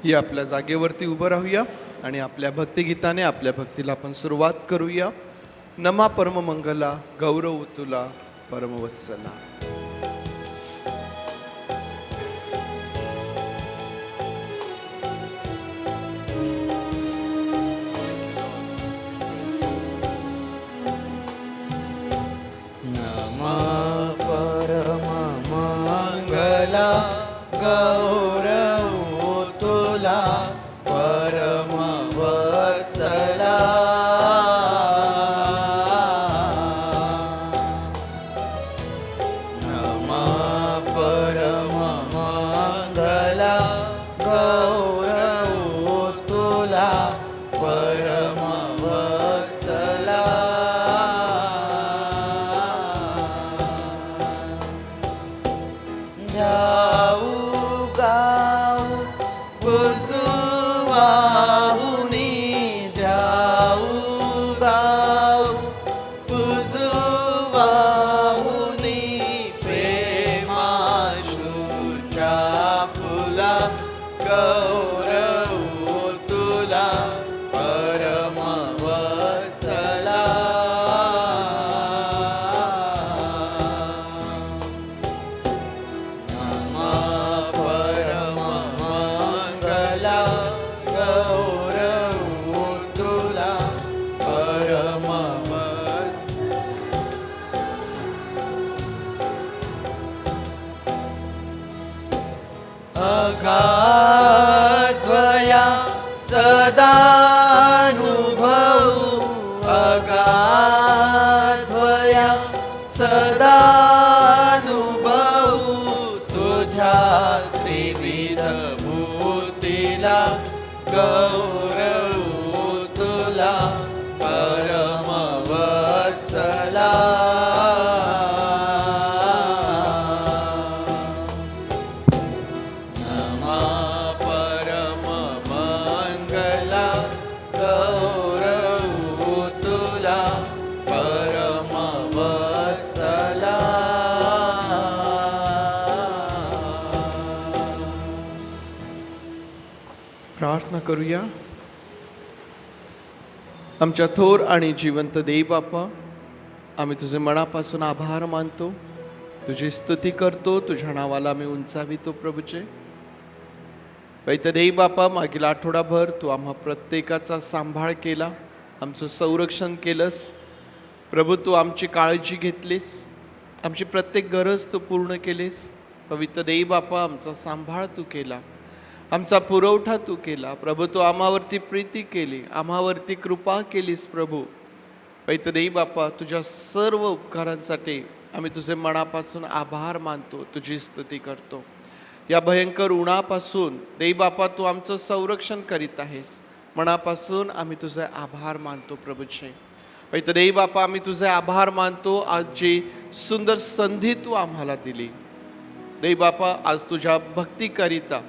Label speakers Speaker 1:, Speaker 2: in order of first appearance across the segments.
Speaker 1: या आपल्या जागेवरती उभं राहूया आणि आपल्या भक्तिगीताने आपल्या भक्तीला आपण सुरुवात करूया. नमा परममंगला गौरव तुला परमवत्सला.
Speaker 2: नमा परममंगला गौरव तुला परमवत्सला. नमा परममंगला गौरव तुला परमवत्सला. जाऊ गाऊ पुजवाहुनी, जाऊ गाऊ पुजवाहुनी, प्रेमाशूच्या फुला गौरव तुला परमवत्सला. नमा परममंगला गौरव तुला परमवत्सला. अगाध्वया सदानुभवू, अगाध्वया सदानुभवू, तुझ्या त्रिविध भूतीला गौरव तुला परमवत्सला. नमा परममंगला गौरव तुला परमवत्सला.
Speaker 1: प्रार्थना करूया. आमच्या थोर आणि जिवंत देव बापा, आम्ही तुझे मनापासून आभार मानतो, तुझी स्तुती करतो, तुझ्या नावाला आम्ही उंचावितो प्रभूचे. पैत देव बापा, मागील आठवडाभर तू आम्हा प्रत्येकाचा सांभाळ केला, आमचं संरक्षण केलंस प्रभू. तू आमची काळजी घेतलीस, आमची प्रत्येक गरज तू पूर्ण केलीस. पवित्र देव बापा, आमचा सांभाळ तू केला, आमचा पुरवठा तू केला प्रभू. तू आम्हावरती प्रीती केली, आम्हावरती कृपा केलीस प्रभू. पैत देव बापा, तुझ्या सर्व उपकारांसाठी आम्ही तुझे मनापासून आभार मानतो, तुझी स्तुती करतो. या भयंकर उन्हापासून देव बापा तू आमचं संरक्षण करीत आहेस, मनापासून आम्ही तुझे आभार मानतो प्रभूचे. पैत देव बापा, आम्ही तुझे आभार मानतो आज जी सुंदर संधी तू आम्हाला दिली देव बापा. आज तुझ्या भक्तीकरिता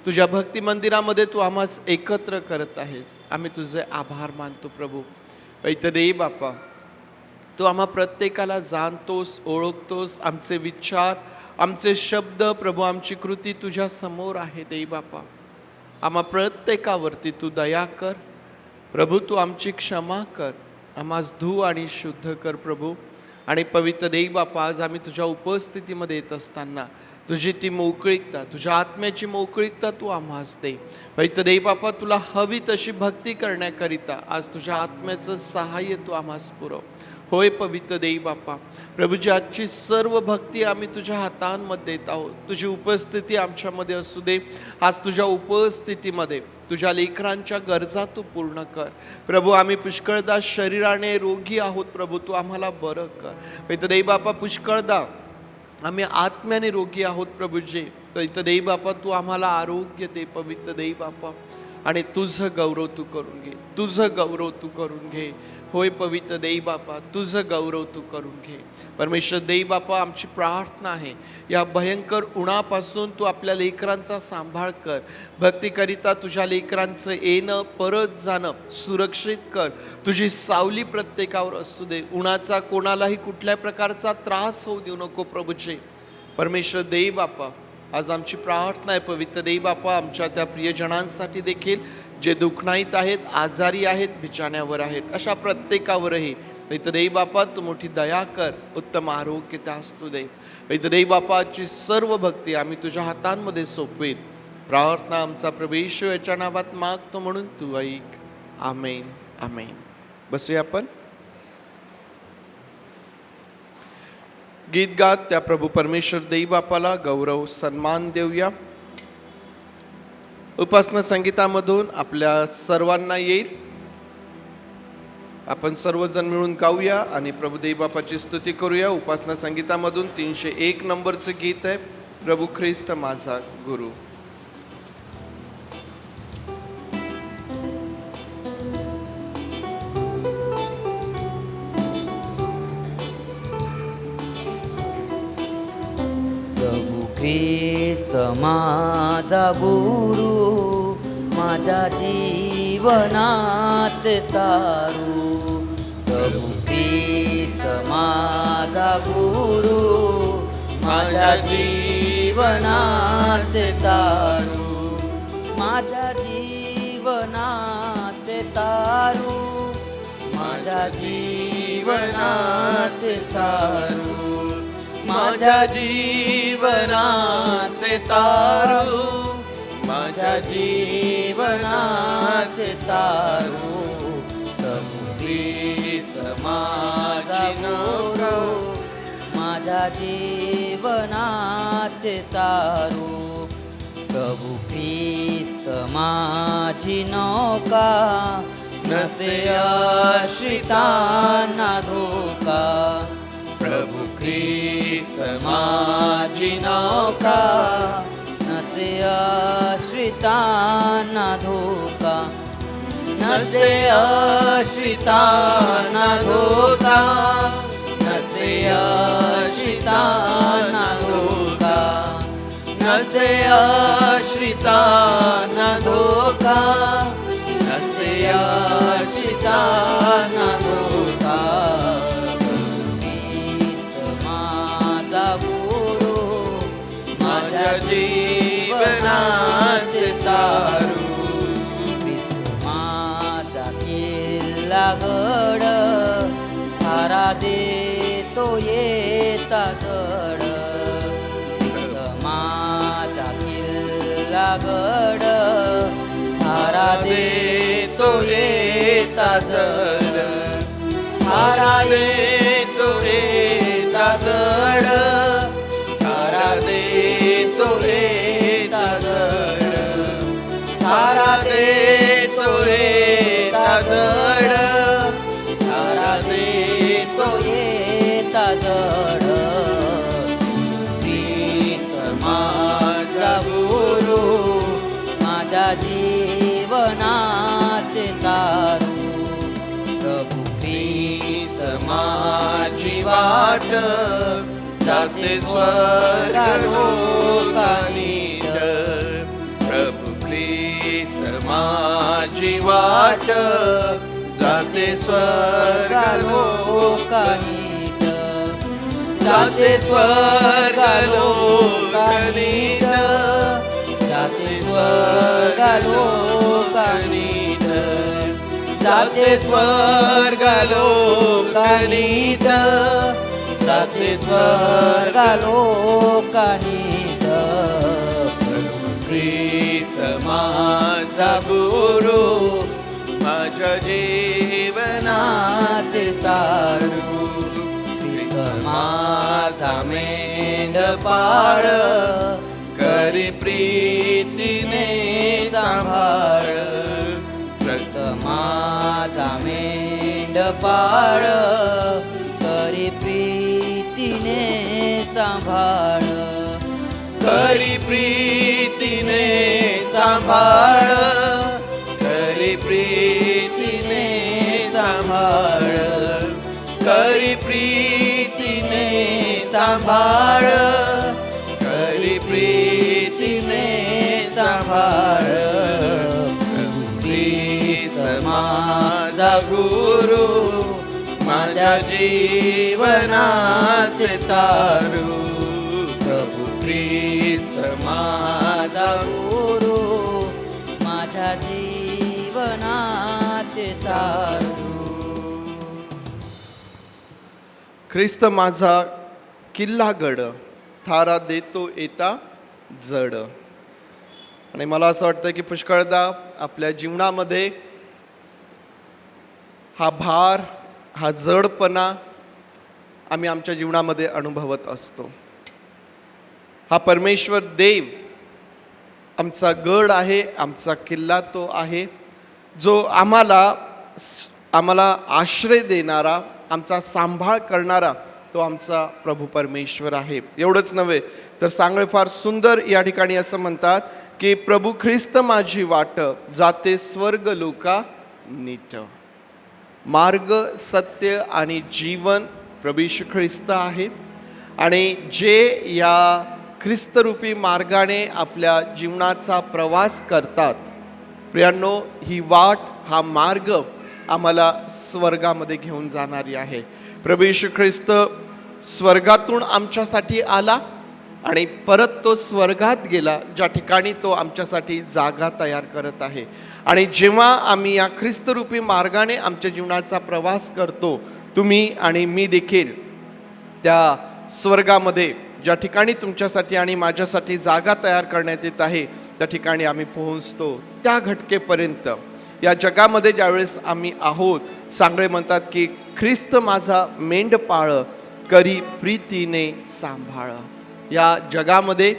Speaker 1: तुझ्या भक्ती मंदिरामध्ये तू आम्हास एकत्र करत आहेस, आम्ही तुझे आभार मानतो प्रभू. पैत देव बापा, तू आम्हा प्रत्येकाला जाणतोस, ओळखतोस. आमचे विचार, आमचे शब्द प्रभू, आमची कृती तुझ्या समोर आहे देव बापा. आम्हा प्रत्येकावरती तू दया कर प्रभू. तू आमची क्षमा कर, आम्हास धू आणि शुद्ध कर प्रभू. आणि पवित्र देव बापा, आज आम्ही तुझ्या उपस्थितीमध्ये येत असताना तुझी ती मोकळीकता, तुझ्या आत्म्याची मोकळीकता तू आम्हास दे. पवित्र देव बापा, तुला हवी तशी भक्ती करण्याकरिता आज तुझ्या आत्म्याचं सहाय्य तू आम्हास पुरव. होय पवित्र देव बापा, प्रभूजी आजची सर्व भक्ती आम्ही तुझ्या हातांमध्ये देत आहोत. तुझी उपस्थिती आमच्यामध्ये असू दे. आज तुझ्या उपस्थितीमध्ये तुझ्या लेकरांच्या गरजा तू पूर्ण कर प्रभू. आम्ही पुष्कळदा शरीराने रोगी आहोत प्रभू, तू आम्हाला बरं कर. पवित्र देव बापा, पुष्कळदा आम्ही आत्म्याने रोगी आहोत प्रभूजी. पवित्र देव बापा, तू आम्हाला आरोग्य दे पवित्र देव बापा. आणि तुझं गौरव तू करून घे, तुझं गौरव तू करून घे. होय पवित्र देव बापा, तुझं गौरव तू करून घे. परमेश्वर देव बापा, आमची प्रार्थना आहे या भयंकर उन्हापासून तू आपल्या लेकरांचा सांभाळ कर. भक्तीकरिता तुझ्या लेकरांचं येणं परत जाणं सुरक्षित कर. तुझी सावली प्रत्येकावर असू दे. उन्हाचा कोणालाही कुठल्या प्रकारचा त्रास होऊ देऊ नको प्रभूचे. परमेश्वर देव बापा, आज आमची प्रार्थना आहे पवित्र देव बापा, आमच्या त्या प्रियजनांसाठी देखील जे दुःखनाईत आहेत, आजारी आहेत, बिछाण्यावर आहेत, अशा प्रत्येकावरही पवित्र देव बापा तू मोठी दया कर, उत्तम आरोग्य त्यास तू दे. पवित्र देव बापाची सर्व भक्ती आम्ही तुझ्या हातांमध्ये सोपवेत. प्रार्थना आमचा प्रभू याच्या नावात मागतो म्हणून तू ऐक. आमेन आमेन. बसूया आपण. गीत गात त्या प्रभू परमेश्वर देव बापाला गौरव सन्मान देऊया. उपासना संगीतामधून आपल्या सर्वांना येईल. आपण सर्वजण मिळून गाऊया आणि प्रभू देव बापाची स्तुती करूया. उपासना संगीतामधून 301 नंबरचं गीत आहे, प्रभू ख्रिस्त माझा गुरु.
Speaker 3: प्रभू ख्रिस्त माझा गुरु, माझ्या जीवनाचे तारू. प्रभू ख्रिस्त माझा गुरु, माझ्या जीवनाचे तारू. माझ्या जीवनाचे तारू, माझ्या जीवनाचे तारू.
Speaker 2: माझ्या जीवनाचे तारू,
Speaker 3: माझ्या जीवनाचे तारू. प्रभू ख्रिस्त माझा गुरु, माझ्या जीवनाचे तारू. प्रभू ख्रिस्त माझी नौका, नसे आश्रितांना धोका.
Speaker 2: प्रभू ख्रिस्त माझी नौका,
Speaker 3: नसे आश्रितांना धोका. नसे आश्रितांना धोका, नसे आश्रितांना धोका.
Speaker 2: नसे आश्रितांना धोका, नसे आश्रितांना धोका.
Speaker 3: ख्रिस्त माझा गुरु,
Speaker 2: माझ्या जीवनाचे तारू.
Speaker 3: ख्रिस्त माझा किल्ला गड, थारा देतो येता जड. ख्रिस्त माझा किल्ला गड, थारा देतो येता जड.
Speaker 2: थारा देतो येता जड, थारा देतो येता जड. थारा देतो येता जड, थारा देतो
Speaker 3: येता जड.
Speaker 2: ख्रिस्त माझा गुरु,
Speaker 3: माझ्या जीवनाचे तारू. प्रभू ख्रिस्त
Speaker 2: माझी वाट जाते स्वर्गलोकानीत. प्रभू ख्रिस्त माझी वाट जाते स्वर्गलोकानीत. जाते स्वर्गलोकानीत,
Speaker 3: जाते स्वर्गलोकानीत.
Speaker 2: जाते स्वर्गलोकानीत, जाते
Speaker 3: स्वर्गलोकानीत.
Speaker 2: ख्रिस्त माझा गुरु, माझ्या जीवनाचे तारू. ख्रिस्त माझा मेंढपाळ, करी प्रीतीने सांभाळ.
Speaker 3: ख्रिस्त माझा मेंढपाळ, करी प्रीतीने सांभाळ.
Speaker 2: करी प्रीतीने सांभाळ, करी प्रीतीने सांभाळ. करी प्रीतीने सांभाळ, करी प्रीतीने सांभाळ. ख्रिस्त माझा गुरु, माझ्या जीवनाचे तारू. प्रभू ख्रिस्त
Speaker 3: गुरु माझ्या जीवनाचे तारू.
Speaker 1: ख्रिस्त माझा किल्ला गड, थारा देतो येता जड. आणि मला असं वाटतं की पुष्कळदा आपल्या जीवनामध्ये हा भार, हा जडपणा आम्ही आमच्या जीवनामध्ये अनुभवत असतो. हा परमेश्वर देव आमचा गड आहे, आमचा किल्ला तो आहे, जो आम्हाला आश्रय देणारा, आमचा सांभाळ करणारा तो आमचा प्रभू परमेश्वर आहे. एवढंच नव्हे तर सांगळे फार सुंदर या ठिकाणी असं म्हणतात की प्रभू ख्रिस्त माझी वाट, जाते स्वर्ग लोका नीट. मार्ग, सत्य आणि जीवन प्रभू येशू ख्रिस्त आहे. आणि जे या ख्रिस्तरूपी मार्गाने आपल्या जीवनाचा प्रवास करतात, प्रियांनो, ही वाट, हा मार्ग आम्हाला स्वर्गामध्ये घेऊन जाणारी आहे. प्रभू येशू ख्रिस्त स्वर्गातून आमच्यासाठी आला आणि परत तो स्वर्गात गेला, ज्या ठिकाणी तो आमच्यासाठी जागा तयार करत आहे. आणि जेव्हा आम्ही या ख्रिस्तरूपी मार्गाने आमच्या जीवनाचा प्रवास करतो, तुम्ही आणि मी देखील त्या स्वर्गामध्ये, ज्या ठिकाणी तुमच्यासाठी आणि माझ्यासाठी जागा तयार करण्यात येत आहे, त्या ठिकाणी आम्ही पोहोचतो. त्या घटकेपर्यंत या जगामध्ये ज्यावेळेस आम्ही आहोत, सांगळे म्हणतात की ख्रिस्त माझा मेंढपाळ, करी प्रीतीने सांभाळ. या जगामध्ये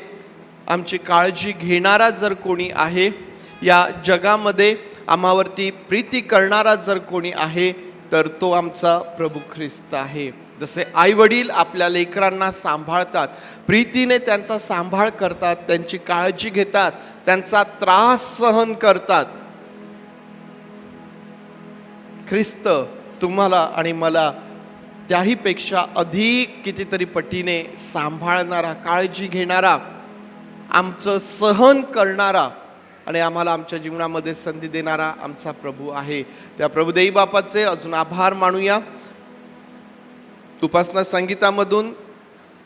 Speaker 1: आमची काळजी घेणारा जर कोणी आहे, या जगामध्ये आम्हावरती प्रीती करणारा जर कोणी आहे, तर तो आमचा प्रभू ख्रिस्त आहे. जसे आई वडील आपल्या लेकरांना सांभाळतात, प्रीतीने त्यांचा सांभाळ करतात, त्यांची काळजी घेतात, त्यांचा त्रास सहन करतात, ख्रिस्त तुम्हाला आणि मला त्याही पेक्षा अधिक कितीतरी पटीने सांभाळणारा, काळजी घेणारा, आमचं सहन करणारा आणि आम्हाला आमच्या जीवनामध्ये संधी देणारा आमचा प्रभू आहे. त्या प्रभुदेवी बापाचे अजून आभार मानूया. उपासना संगीतामधून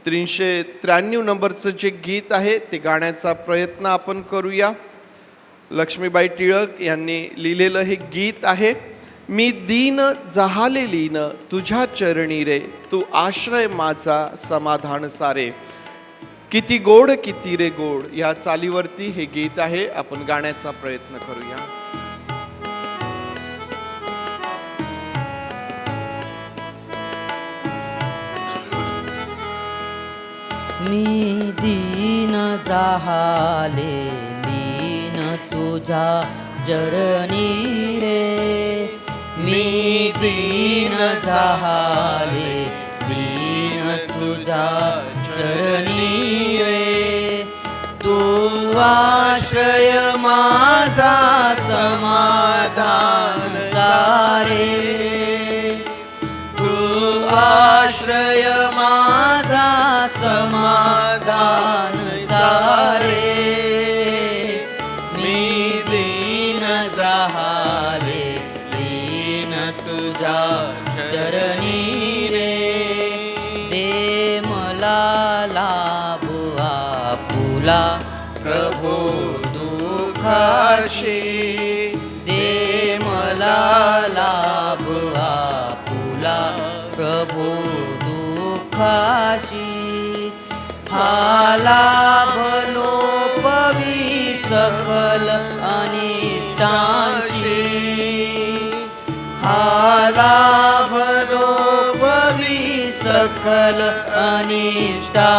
Speaker 1: 393 नंबरचं जे गीत आहे ते गाण्याचा प्रयत्न आपण करूया. लक्ष्मीबाई टिळक यांनी लिहिलेलं हे गीत आहे. मी दीन जहाले लीन, तुझ्या चरणी रे, तू आश्रय माझा समाधान सारे. किती गोड किती रे गोड, या चालीवरती हे गीत आहे. आपण गाण्याचा प्रयत्न करूया.
Speaker 3: मी दीन जहाले लीन, तुझ्या चरणी रे. मी दीन जहाले लीन, तुझ्या चरणी रे. तू आश्रय माझा समाधान सारे. तू आश्रय माझा समाधान सारे. मी दीन जहाले लीन, तुझ्या चरणी रे. दे मला लाभ आपुला प्रभू दुःखाशी. दे मला लाभ आपुला प्रभू दुःखाशी. हा लाभ लोपवी सकल अनिष्टांशी. हा लाभ लोपवी सकल अनिष्टांशी.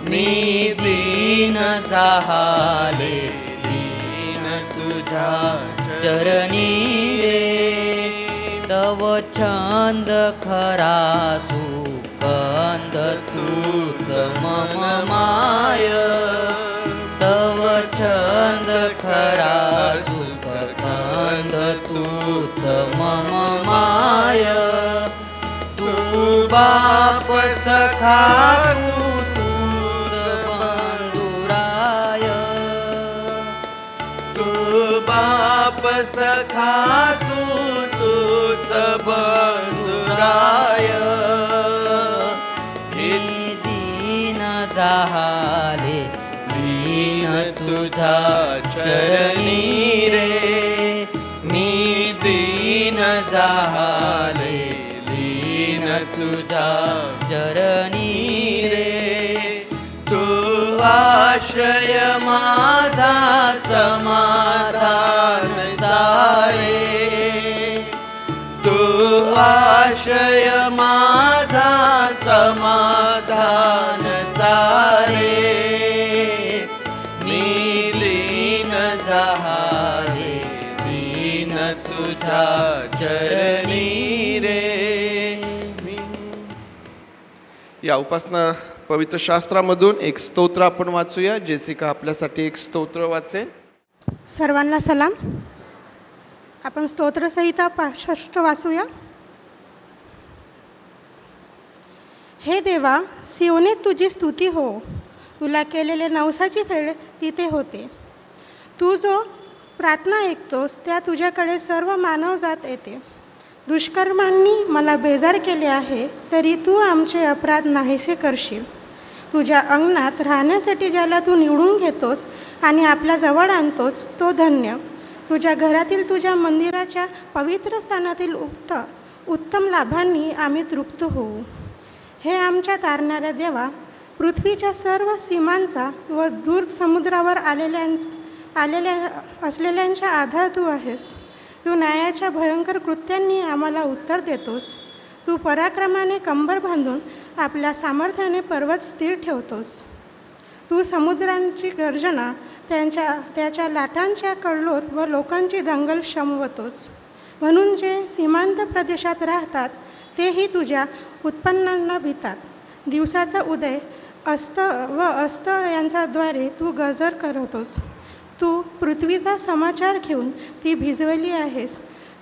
Speaker 3: मी दीन जहाले लीन, तुझ्या चरणी रे. तव छंद खरा सुकंद, तूच मम माय. तव छंद खरा सुकंद, तूच मम माय. तू बाप सखा, तूच बंधुराय. तू बाप सखा, तूच बंधुराय. मी दीन जहाले दीन तुझ्या चरणी रे, मी दीन झाले लीन तुझ्या चरणी रे. तू आश्रय माझा समाधान सारे, तू आश्रय माझा समाधान सारे, मी लीन झाले दीन तुझ्या चरणी रे.
Speaker 1: या उपासना पवित्र शास्त्रामधून एक स्तोत्र आपण वाचूया. जेसिका आपल्यासाठी एक स्तोत्र वाचेल.
Speaker 4: सर्वांना सलाम. आपण स्तोत्रसंहिता 65 वाचूया. हे देवा, सियोनेत तुझी स्तुती हो, तुला केलेले नवसाची फेड तिथे होते. तू जो प्रार्थना ऐकतोस त्या तुझ्याकडे सर्व मानवजात येते. दुष्कर्मांनी मला बेजार केले आहे, तरी तू आमचे अपराध नाहीसे करशील. तुझ्या अंगणात राहण्यासाठी ज्याला तू निवडून घेतोस आणि आपल्या जवळ आणतोस तो धन्य. तुझ्या घरातील तुझ्या मंदिराच्या पवित्र स्थानातील उत्तम लाभांनी आम्ही तृप्त होऊ. हे आमच्या तारणाऱ्या देवा, पृथ्वीच्या सर्व सीमांचा व दूर समुद्रावर असलेल्यांचा आधार तू आहेस. तू न्यायाच्या भयंकर कृत्यांनी आम्हाला उत्तर देतोस. तू पराक्रमाने कंबर बांधून आपल्या सामर्थ्याने पर्वत स्थिर ठेवतोस. तू समुद्रांची गर्जना, त्याच्या लाटांच्या कल्लोळ व लोकांची दंगल शमवतोस. म्हणून जे सीमांत प्रदेशात राहतात तेही तुझ्या उत्पन्नांना भितात. दिवसाचा उदय अस्त यांच्याद्वारे तू गजर करतोस. तू पृथ्वीचा समाचार घेऊन ती भिजवली आहेस.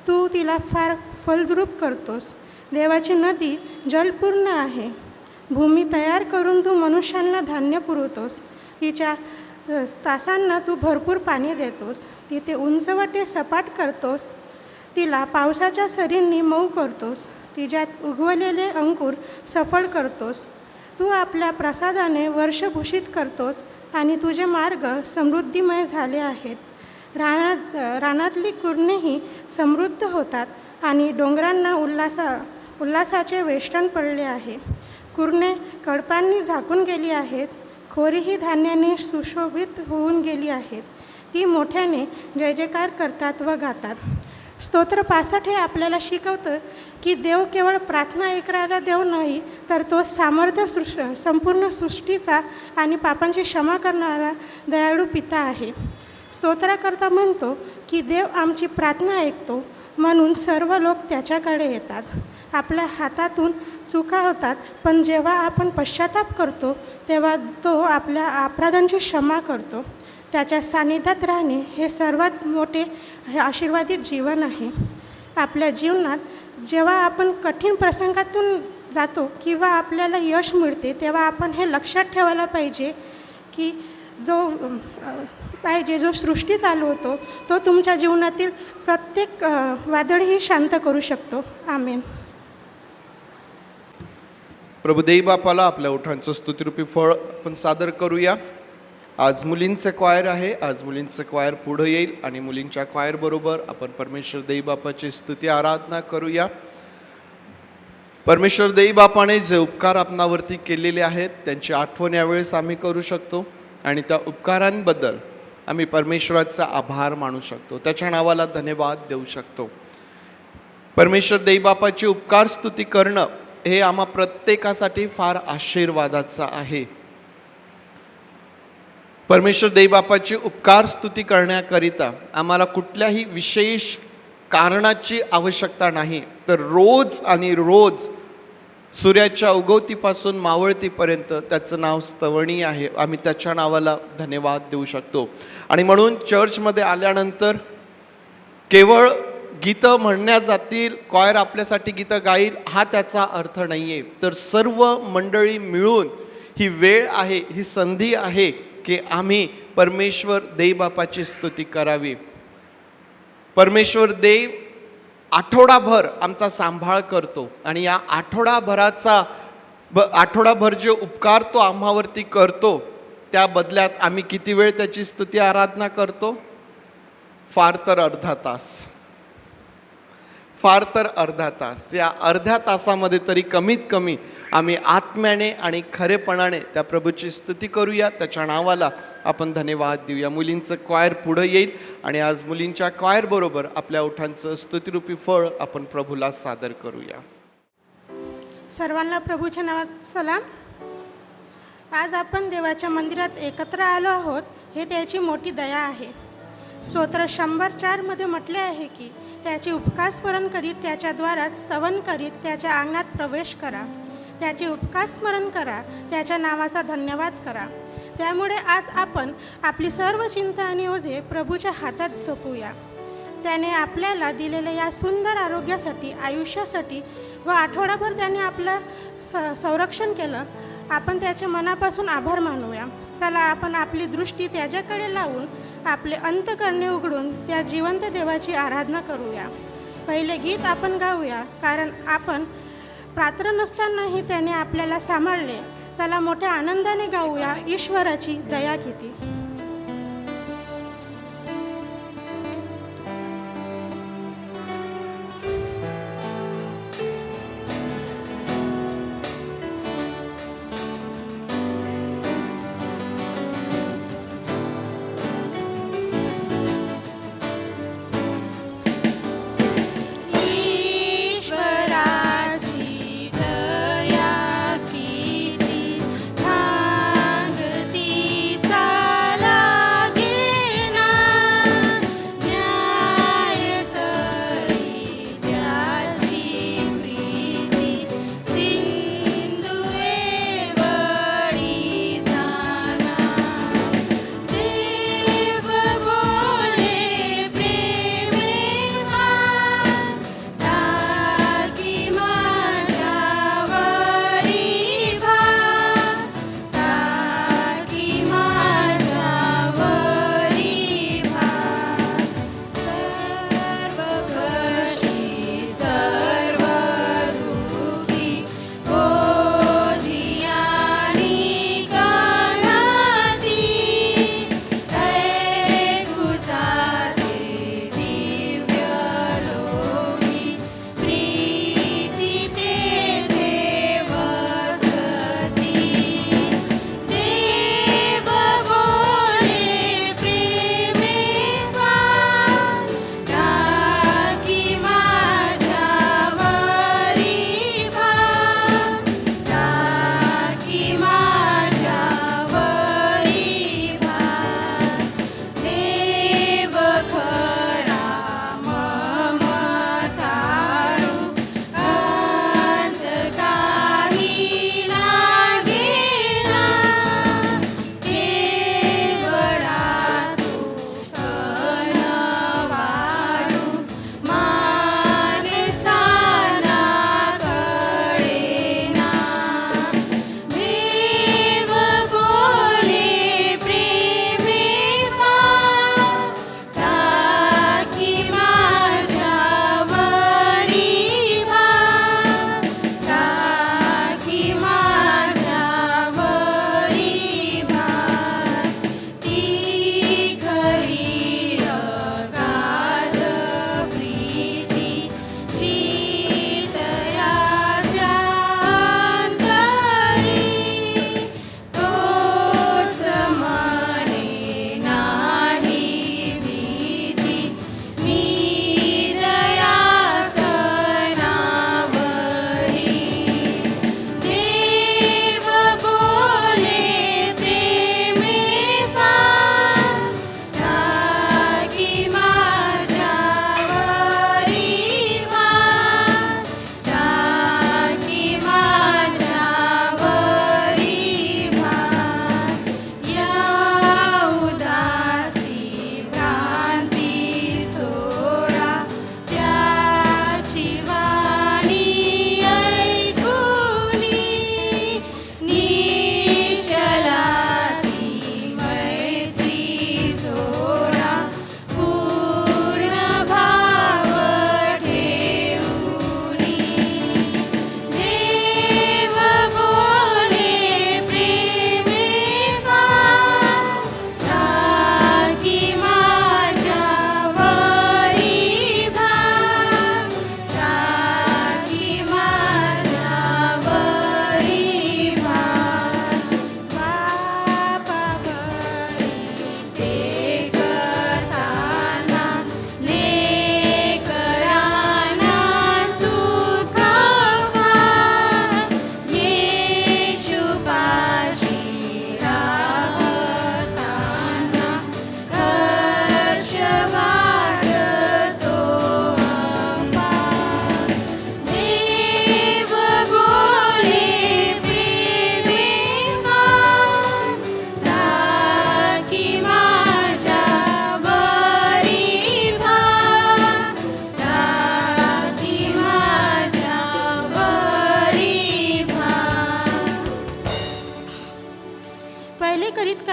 Speaker 4: तू तिला फार फलद्रूप करतोस. देवाची नदी जलपूर्ण आहे. भूमी तयार करून तू मनुष्यांना धान्य पुरवतोस. तिच्या तासांना तू भरपूर पाणी देतोस. तिथे उंचवटे सपाट करतोस. तिला पावसाच्या सरींनी मऊ करतोस. तिच्यात उगवलेले अंकुर सफळ करतोस. तू आपल्या प्रसादाने वर्षभूषित करतोस आणि तुझे मार्ग समृद्धीमय झाले आहेत. रानातली कुरणेही समृद्ध होतात आणि डोंगरांना उल्हासाचे वेष्टन पडले आहे. कुरणे कडपांनी झाकून गेली आहेत. खोरीही धान्याने सुशोभित होऊन गेली आहेत. ती मोठ्याने जय जयकार करतात व गातात. स्तोत्र 65 हे आपल्याला शिकवतं की देव केवळ प्रार्थना ऐकणारा देव नाही, तर तो सामर्थ्य संपूर्ण सृष्टीचा आणि पापांची क्षमा करणारा दयाळू पिता आहे. स्तोत्राकरता म्हणतो की देव आमची प्रार्थना ऐकतो, म्हणून सर्व लोक त्याच्याकडे येतात. आपल्या हातातून चुका होतात, पण जेव्हा आपण पश्चाताप करतो तेव्हा तो आपल्या अपराधांची क्षमा करतो. त्याच्या सानिध्यात राहणे हे सर्वात मोठे आशीर्वादित जीवन आहे. आपल्या जीवनात जेव्हा आपण कठीण प्रसंगातून जातो किंवा आपल्याला यश मिळते, तेव्हा आपण हे लक्षात ठेवायला पाहिजे की जो सृष्टी चालवतो तो तुमच्या जीवनातील प्रत्येक वादळही शांत करू शकतो. आमेन.
Speaker 1: प्रभू देई बापाला आपल्या ओठांचं स्तुतिरूपी फळ आपण सादर करूया. आज मुलींचं क्वायर आहे. आज मुलींचं क्वायर पुढं येईल आणि मुलींच्या क्वायर बरोबर आपण परमेश्वर देई बापाची स्तुती आराधना करूया. परमेश्वर देई बापाने जे उपकार आपणावरती केलेले आहेत त्यांची आठवण यावेळेस आम्ही करू शकतो आणि त्या उपकारांबद्दल आम्ही परमेश्वराचा आभार मानू शकतो. त्याच्या नावाला धन्यवाद देऊ शकतो. परमेश्वर देई बापाची उपकार स्तुती करणं हे आम्हा प्रत्येकासाठी फार आशीर्वादाचं आहे. परमेश्वर देई बापाची उपकार स्तुती करण्याकरिता आम्हाला कुठल्याही विशेष कारणाची आवश्यकता नाही, तर रोज आणि रोज सूर्याच्या उगवतीपासून मावळतीपर्यंत त्याचं नाव स्तवणीय आहे. आम्ही त्याच्या नावाला धन्यवाद देऊ शकतो. आणि म्हणून चर्चमध्ये आल्यानंतर केवळ गीतं म्हणण्यात जातील, क्वायर आपल्यासाठी गीतं गाईल हा त्याचा अर्थ नाही आहे. तर सर्व मंडळी मिळून ही वेळ आहे, ही संधी आहे की आम्ही परमेश्वर देई बापाची स्तुती करावी. परमेश्वर देव आठवडाभर आमचा सांभाळ करतो आणि या आठवडाभर जे उपकार तो आम्हावरती करतो त्या बदल्यात आम्ही किती वेळ त्याची स्तुती आराधना करतो? फार तर अर्धा तास. फार तर अर्धा तास. या अर्ध्या तासामध्ये तरी कमीत कमी आम्ही आत्म्याने आणि खरेपणाने त्या प्रभूची स्तुती करूया, त्याच्या नावाला आपण धन्यवाद देऊया. मुलींचं क्वायर पुढं येईल आणि आज मुलींच्या क्वायर बरोबर आपल्या ओठांचं स्तुतिरूपी फळ आपण प्रभूला सादर करूया.
Speaker 4: सर्वांना प्रभूच्या नावात सलाम. आज आपण देवाच्या मंदिरात एकत्र आलो आहोत, हे त्याची मोठी दया आहे. स्तोत्र 104 म्हटले आहे की त्याचे उपकार स्मरण करीत त्याच्या द्वारात स्तवन करीत त्याच्या अंगणात प्रवेश करा. त्याचे उपकार स्मरण करा, त्याच्या नावाचा धन्यवाद करा. त्यामुळे आज आपण आपली सर्व चिंता आणि ओझे प्रभूच्या हातात सोपूया. त्याने आपल्याला दिलेल्या या सुंदर आरोग्यासाठी, आयुष्यासाठी व आठवडाभर त्याने आपलं संरक्षण केलं. आपण त्याचे मनापासून आभार मानूया. चला आपण आपली दृष्टी त्याच्याकडे लावून आपले अंतकरणे उघडून त्या जिवंत देवाची आराधना करूया. पहिले गीत आपण गाऊया, कारण आपण पात्र नसतानाही त्याने आपल्याला सांभाळले. चला मोठ्या आनंदाने गाऊया ईश्वराची दया किती.
Speaker 5: चाल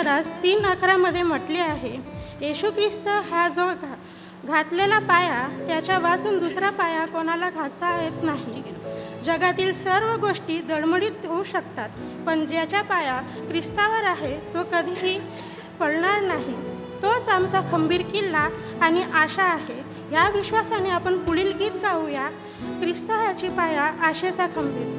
Speaker 4: कैलसेकरास 3:11 म्हटले आहे, येशू ख्रिस्त हा जो घातलेला पाया त्याच्या वाचून दुसरा पाया कोणाला घालता येत नाही. जगातील सर्व गोष्टी दळमळीत होऊ शकतात, पण ज्याच्या पाया ख्रिस्तावर आहे तो कधीही पडणार नाही. तोच आमचा खंबीर किल्ला आणि आशा आहे. या विश्वासाने आपण पुढील गीत गाऊया, ख्रिस्त ह्याची पाया आशेचा खंबीर.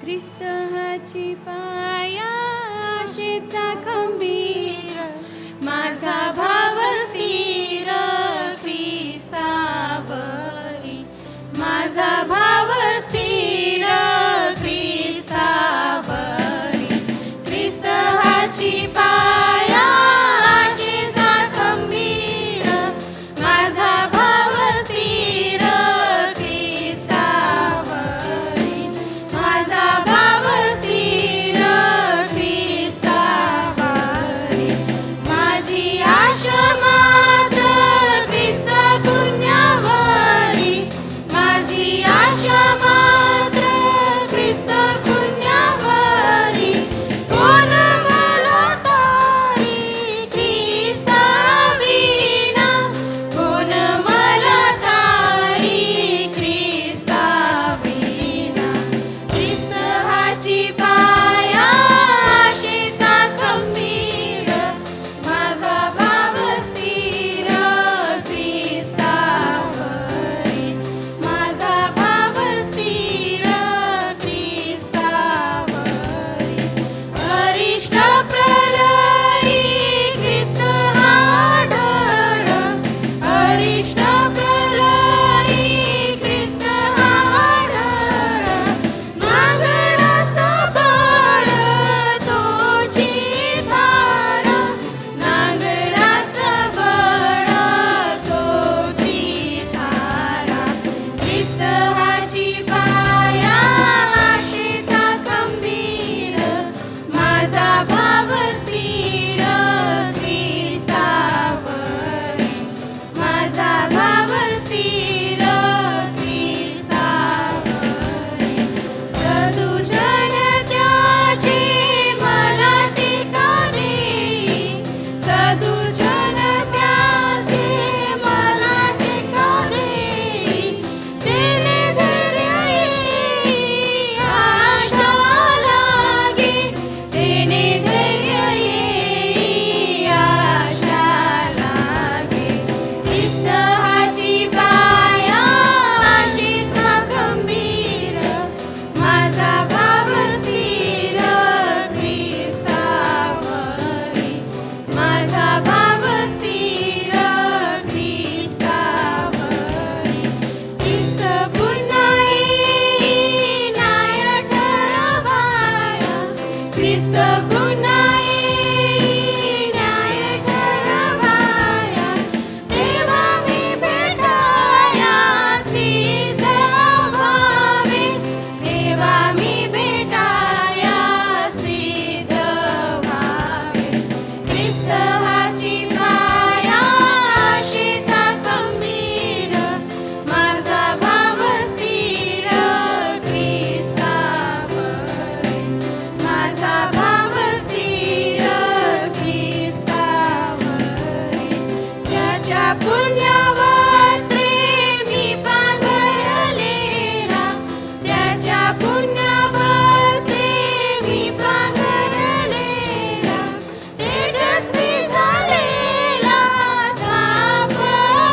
Speaker 5: ख्रिस्त हाची पाया आशेचा खंबीर, माझा भाव स्थिर ख्रिस्तावरी, माझा भाव स्थिर ख्रिस्तावरी. ख्रिस्त हाची पाया आशेचा खंबीर, माझा भाव स्थिर ख्रिस्तावरी, माझा भाव स्थिर ख्रिस्तावरी. माझी आशा मात्र ख्रिस्त पुण्यावरी, माझी आशा मात्र ख्रिस्त पुण्यावरी. कोण मला तारी ख्रिस्ताविना, कोण मला तारी ख्रिस्ताविना. ख्रिस्त हाची पाया आशेचा खंबीर, माझा भाव स्थिर ख्रिस्तावरी, माझा भाव स्थिर ख्रिस्तावरी. अरिष्ट प्रलयी ख्रिस्त आढळ, अरिष्ट प्रलयी ख्रिस्त आढळ. नांगराचा बळ तोची धारा, नांगराचा बळ तोची धारा. ख्रिस्त हाची पाया आशेचा खंबीर, माझा भाव स्थिर ख्रिस्तावरी, माझा भाव स्थिर ख्रिस्तावरी. सदुजन त्याचे मला टीका देई, सदुजन त्याचे मला टीका देई. तेने धैर्य येई आशा लागे, तेने धैर्य येई आशा लागे. ख्रिस्त हाची पाया आशेचा खंबीर, माझा भाव स्थिर ख्रिस्तावरी, माझा भाव स्थिर ख्रिस्तावरी. ख्रिस्त पुन्हा येई न्याय ठरवाया, ख्रिस्त पुन्हा येई न्याय ठरवाया. तेव्हा मी भेटाया सिद्ध व्हावे, तेव्हा मी भेटाया सिद्ध व्हावे. ख्रिस्त हाची पाया आशेचा खंबीर, माझा भाव स्थिर ख्रिस्तावरी, माझा भाव स्थिर ख्रिस्तावरी. त्याच्या पुण्यवस्त्रे मी पांघरलेला, त्याच्या पुण्यवस्त्रे मी पांघरलेला. तेजस्वी झालेला सापडावा,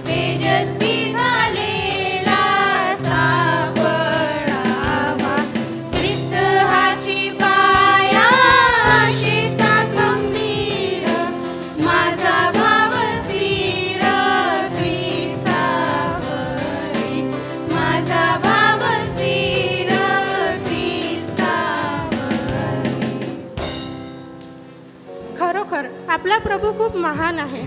Speaker 5: तेजस्वी झालेला सापडावा. ख्रिस्त हाची पाया आशेचा खंबीर, माझा भाव स्थिर ख्रिस्तावरी, माझा भाव स्थिर ख्रिस्तावरी.
Speaker 4: खरोखर आपला प्रभू खूप महान आहे.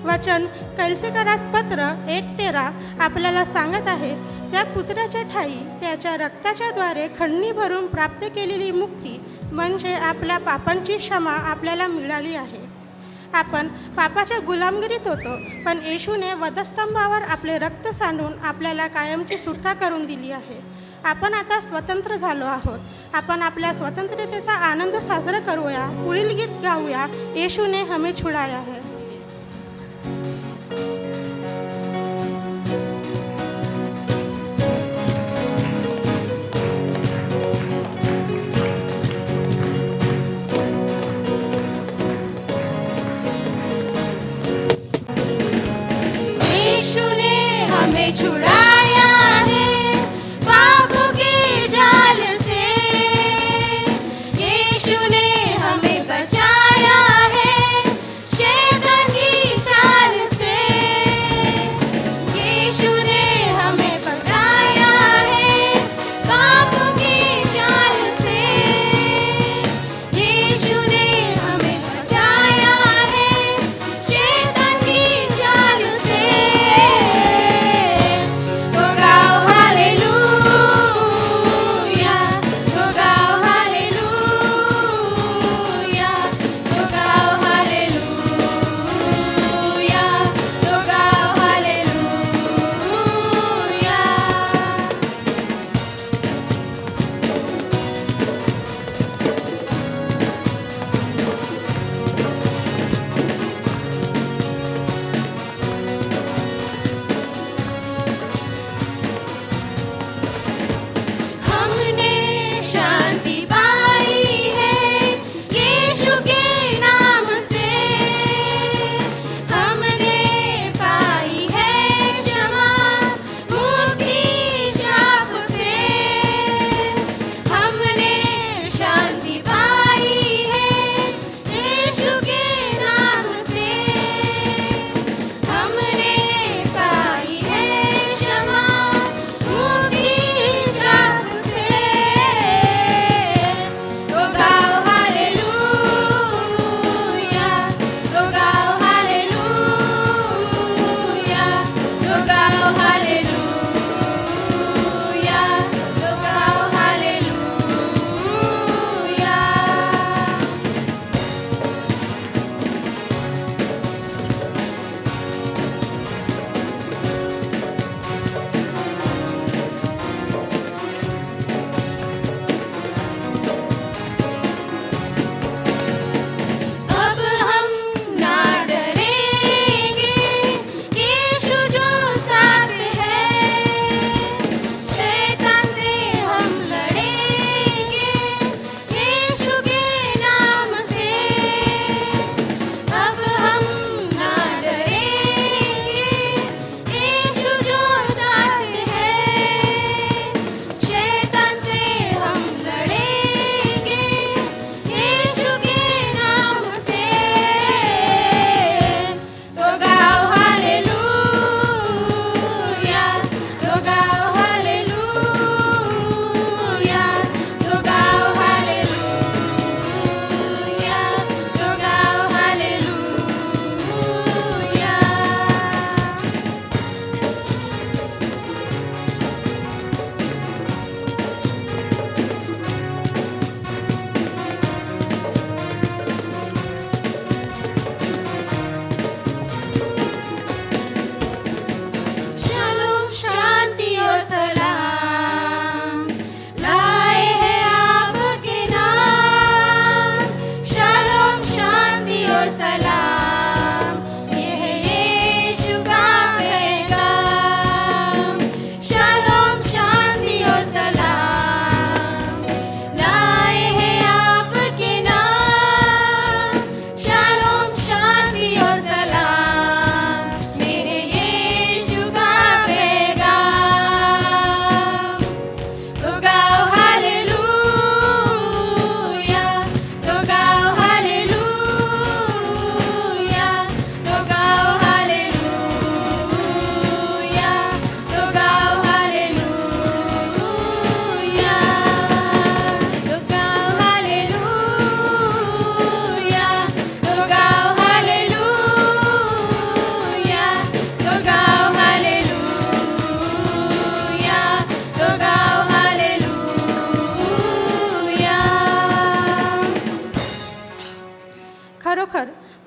Speaker 4: वचन कैलसेकरास पत्र 1:13 आपल्याला सांगत आहे त्या पुत्राच्या ठायी त्याच्या रक्ताच्या द्वारे खंडणी भरून प्राप्त केलेली मुक्ती म्हणजे आपल्या पापांची क्षमा आपल्याला मिळाली आहे. आपण पापाच्या गुलामगिरीत होतो, पण येशूने वधस्तंभावर आपले रक्त सांडून आपल्याला कायमची सुटका करून दिली आहे. आपण आता स्वतंत्र झालो आहोत. आपण आपल्या स्वतंत्रतेचा आनंद साजरा करूया. पुढील गीत गाऊया, येशूने हमें छुड़ाया है.
Speaker 5: यीशु ने हमें छुड़ाया है पापों के जाल से, यीशु ने हमें बचाया है शैतान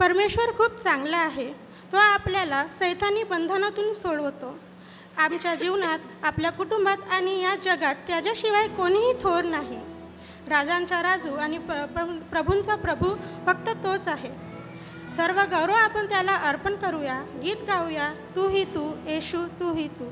Speaker 4: परमेश्वर खूप चांगला आहे. तो आपल्याला सैतानी बंधनातून सोडवतो. आमच्या जीवनात, आपल्या कुटुंबात आणि या जगात त्याच्याशिवाय कोणीही थोर नाही. राजांचा राजू आणि प्रभूंचा प्रभू फक्त तोच आहे. सर्व गौरव आपण त्याला अर्पण करूया. गीत गाऊया, तू ही तू येशू, तू ही तू.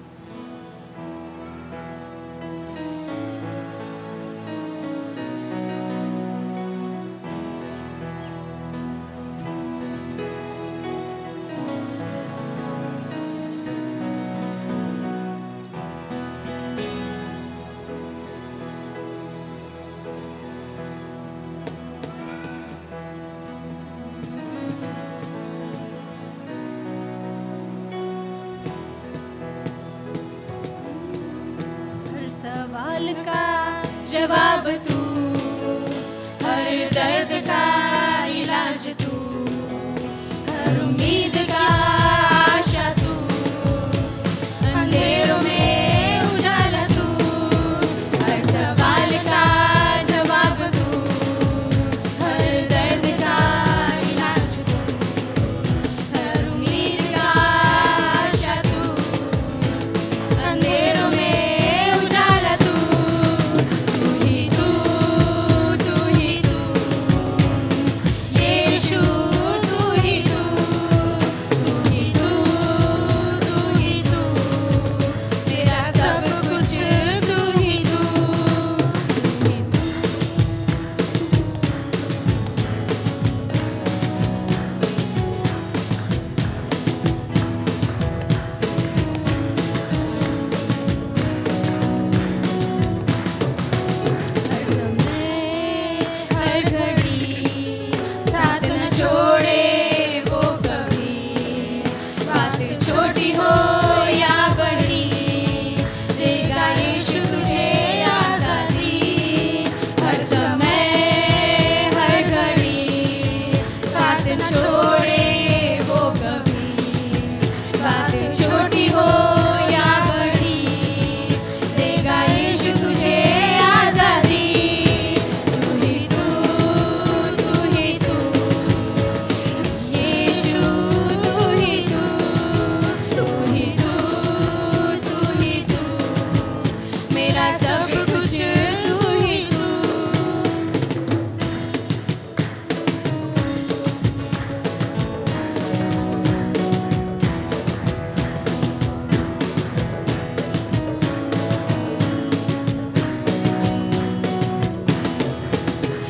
Speaker 5: हर सवाल का जवाब तू, हर दर्द का इलाज तू, हर उम्मीद का आशा तू, अंधेरों में उजाला तू, हर सवाल का जवाब तू, हर दर्द का इलाज तू, हर उम्मीद का आशा तू, अंधेरों में उजाला तू. तू ही तू, तू ही तू, यीशु तू ही तू, तू ही तू, तू ही तू, तेरा सब कुछ तू ही तू. हर समय हर घड़ी साथ न छोड़े वो कभी, बात छोटी हो या बड़ी, देगा यीशु तुझे आजादी. हर समय हर घड़ी साथ न छोड़े वो कभी, बात छोटी हो या बड़ी, देगा यीशु तुझे आजादी. तू ही तू, तू ही तू, यीशु तू ही तू, तू ही तू, तू ही तू, मेरा सब कुछ तू ही तू.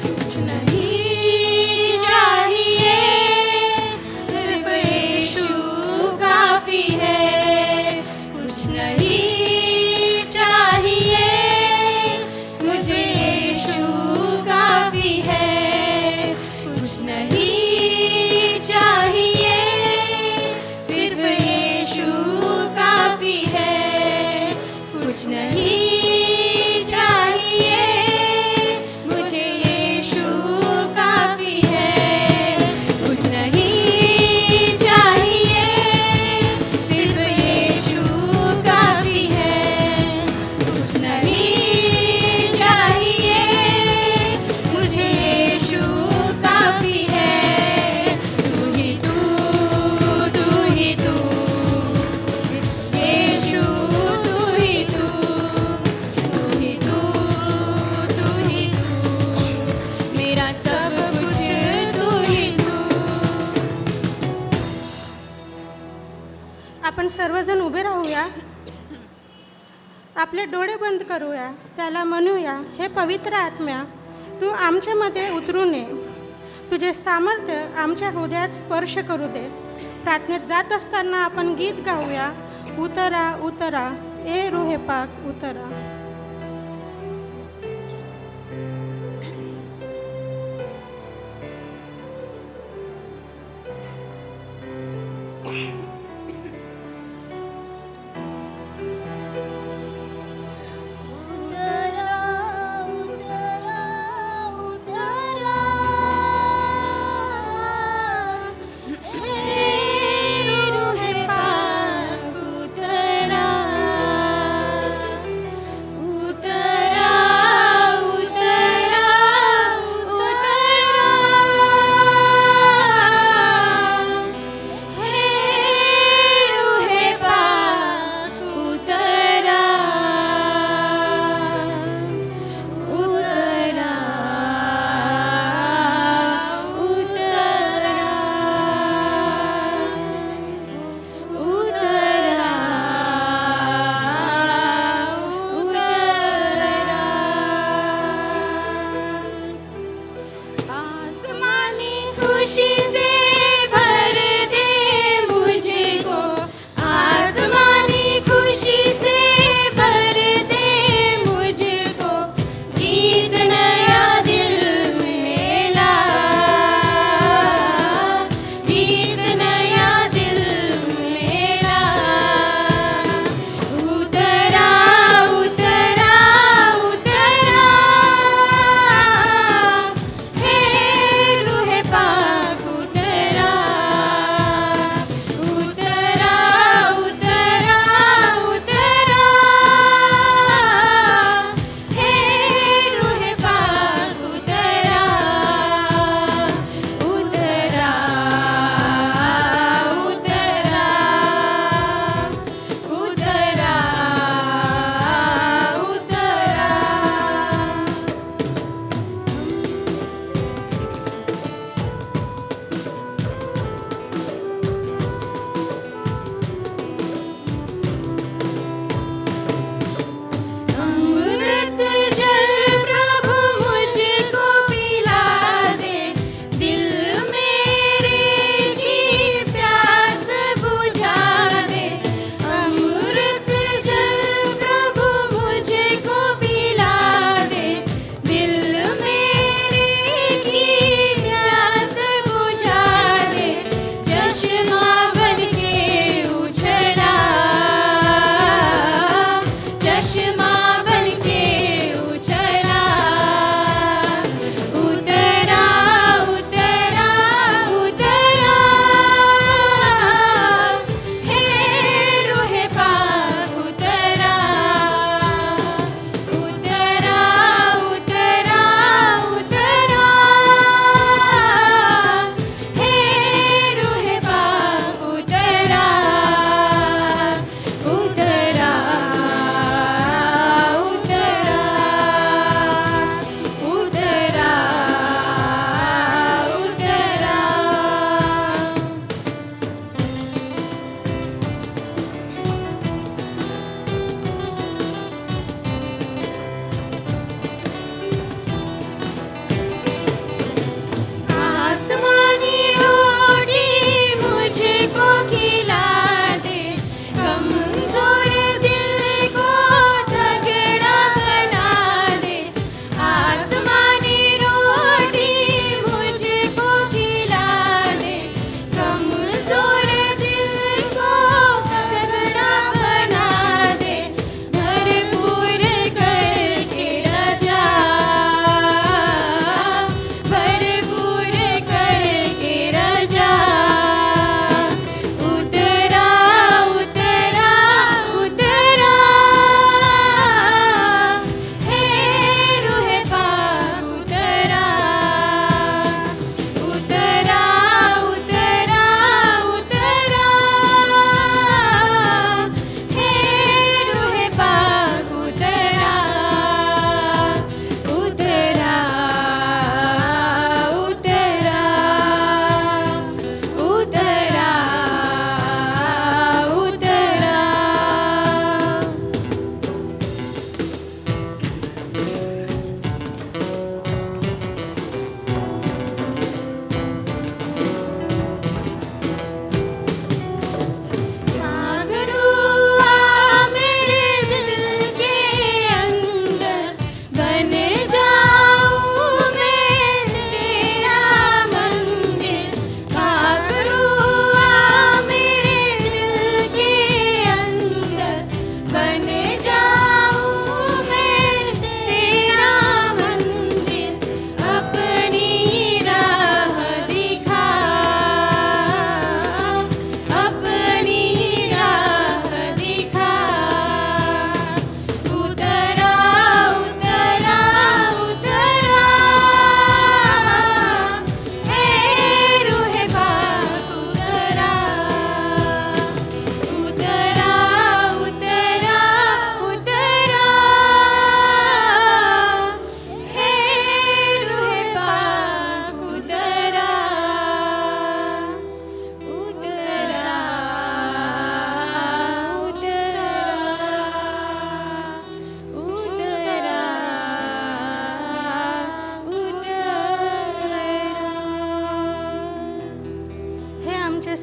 Speaker 5: कुछ नहीं चाहिए, सिर्फ यीशु काफी है. कुछ नहीं चाहिए, मुझे यीशु काफी है. कुछ नहीं चाहिए, सिर्फ यीशु काफी है. कुछ नहीं चाहिए, मुझे यीशु काफी है. कुछ नहीं चाहिए, सिर्फ यीशु काफी है. कुछ नहीं चाहिए, मुझे यीशु काफी है. तू ही तू, तू ही तू, यीशु तू ही तू, तू ही तू, तू ही तू, मेरा सब कुछ तू ही तू.
Speaker 4: आपण सर्वजण उभे राहूया. आपले डोळे बंद करूया. त्याला म्हणूया, हे पवित्र आत्म्या, तू आमच्यामध्ये उतरून ये. तुझे सामर्थ्य आमच्या हृदयात स्पर्श करू दे. प्रार्थनेत जात असताना आपण गीत गाऊया, उतरा उतरा ए रूहे पाक उतरा.
Speaker 5: उतरा उतरा उतरा, हे रूहे पाक उतरा. खुशी से भर दे मुझको, आसमानी खुशी से भर दे मुझको, गीत नया दिल में ला, गीत नया दिल में ला। उतरा उतरा उतरा हे रूहे पाक उतरा, उतरा उतरा उतरा हे रूहे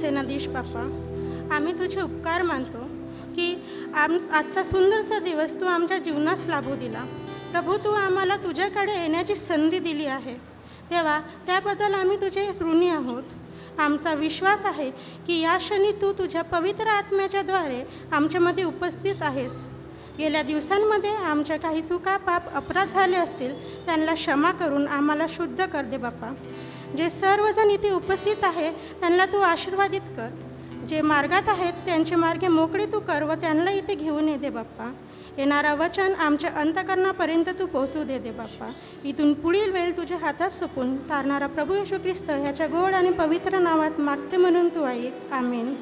Speaker 4: सेनाधीश बाप्पा, आम्ही तुझे उपकार मानतो की आजचा सुंदरचा दिवस तू आमच्या जीवनास लाभू दिला. प्रभू, तू आम्हाला तुझ्याकडे येण्याची संधी दिली आहे. तेव्हा त्याबद्दल आम्ही तुझे ऋणी आहोत. आमचा विश्वास आहे की या क्षणी तू तुझ्या पवित्र आत्म्याच्या द्वारे आमच्यामध्ये उपस्थित आहेस. गेल्या दिवसांमध्ये आमच्या काही चुका, पाप, अपराध झाले असतील त्यांना क्षमा करून आम्हाला शुद्ध कर दे बाप्पा. जे सर्वजण इथे उपस्थित आहे त्यांना तू आशीर्वादित कर. जे मार्गात आहेत त्यांचे मार्गे मोकळे तू कर व त्यांना इथे घेऊन ये दे बाप्पा. येणारा वचन आमच्या अंतकरणापर्यंत तू पोहोचू दे बाप्पा. इथून पुढील वेळ तुझ्या हातात सोपून तारणारा प्रभू येशू ख्रिस्त ह्याच्या गोड आणि पवित्र नावात मागते म्हणून तू ऐक. आमेन.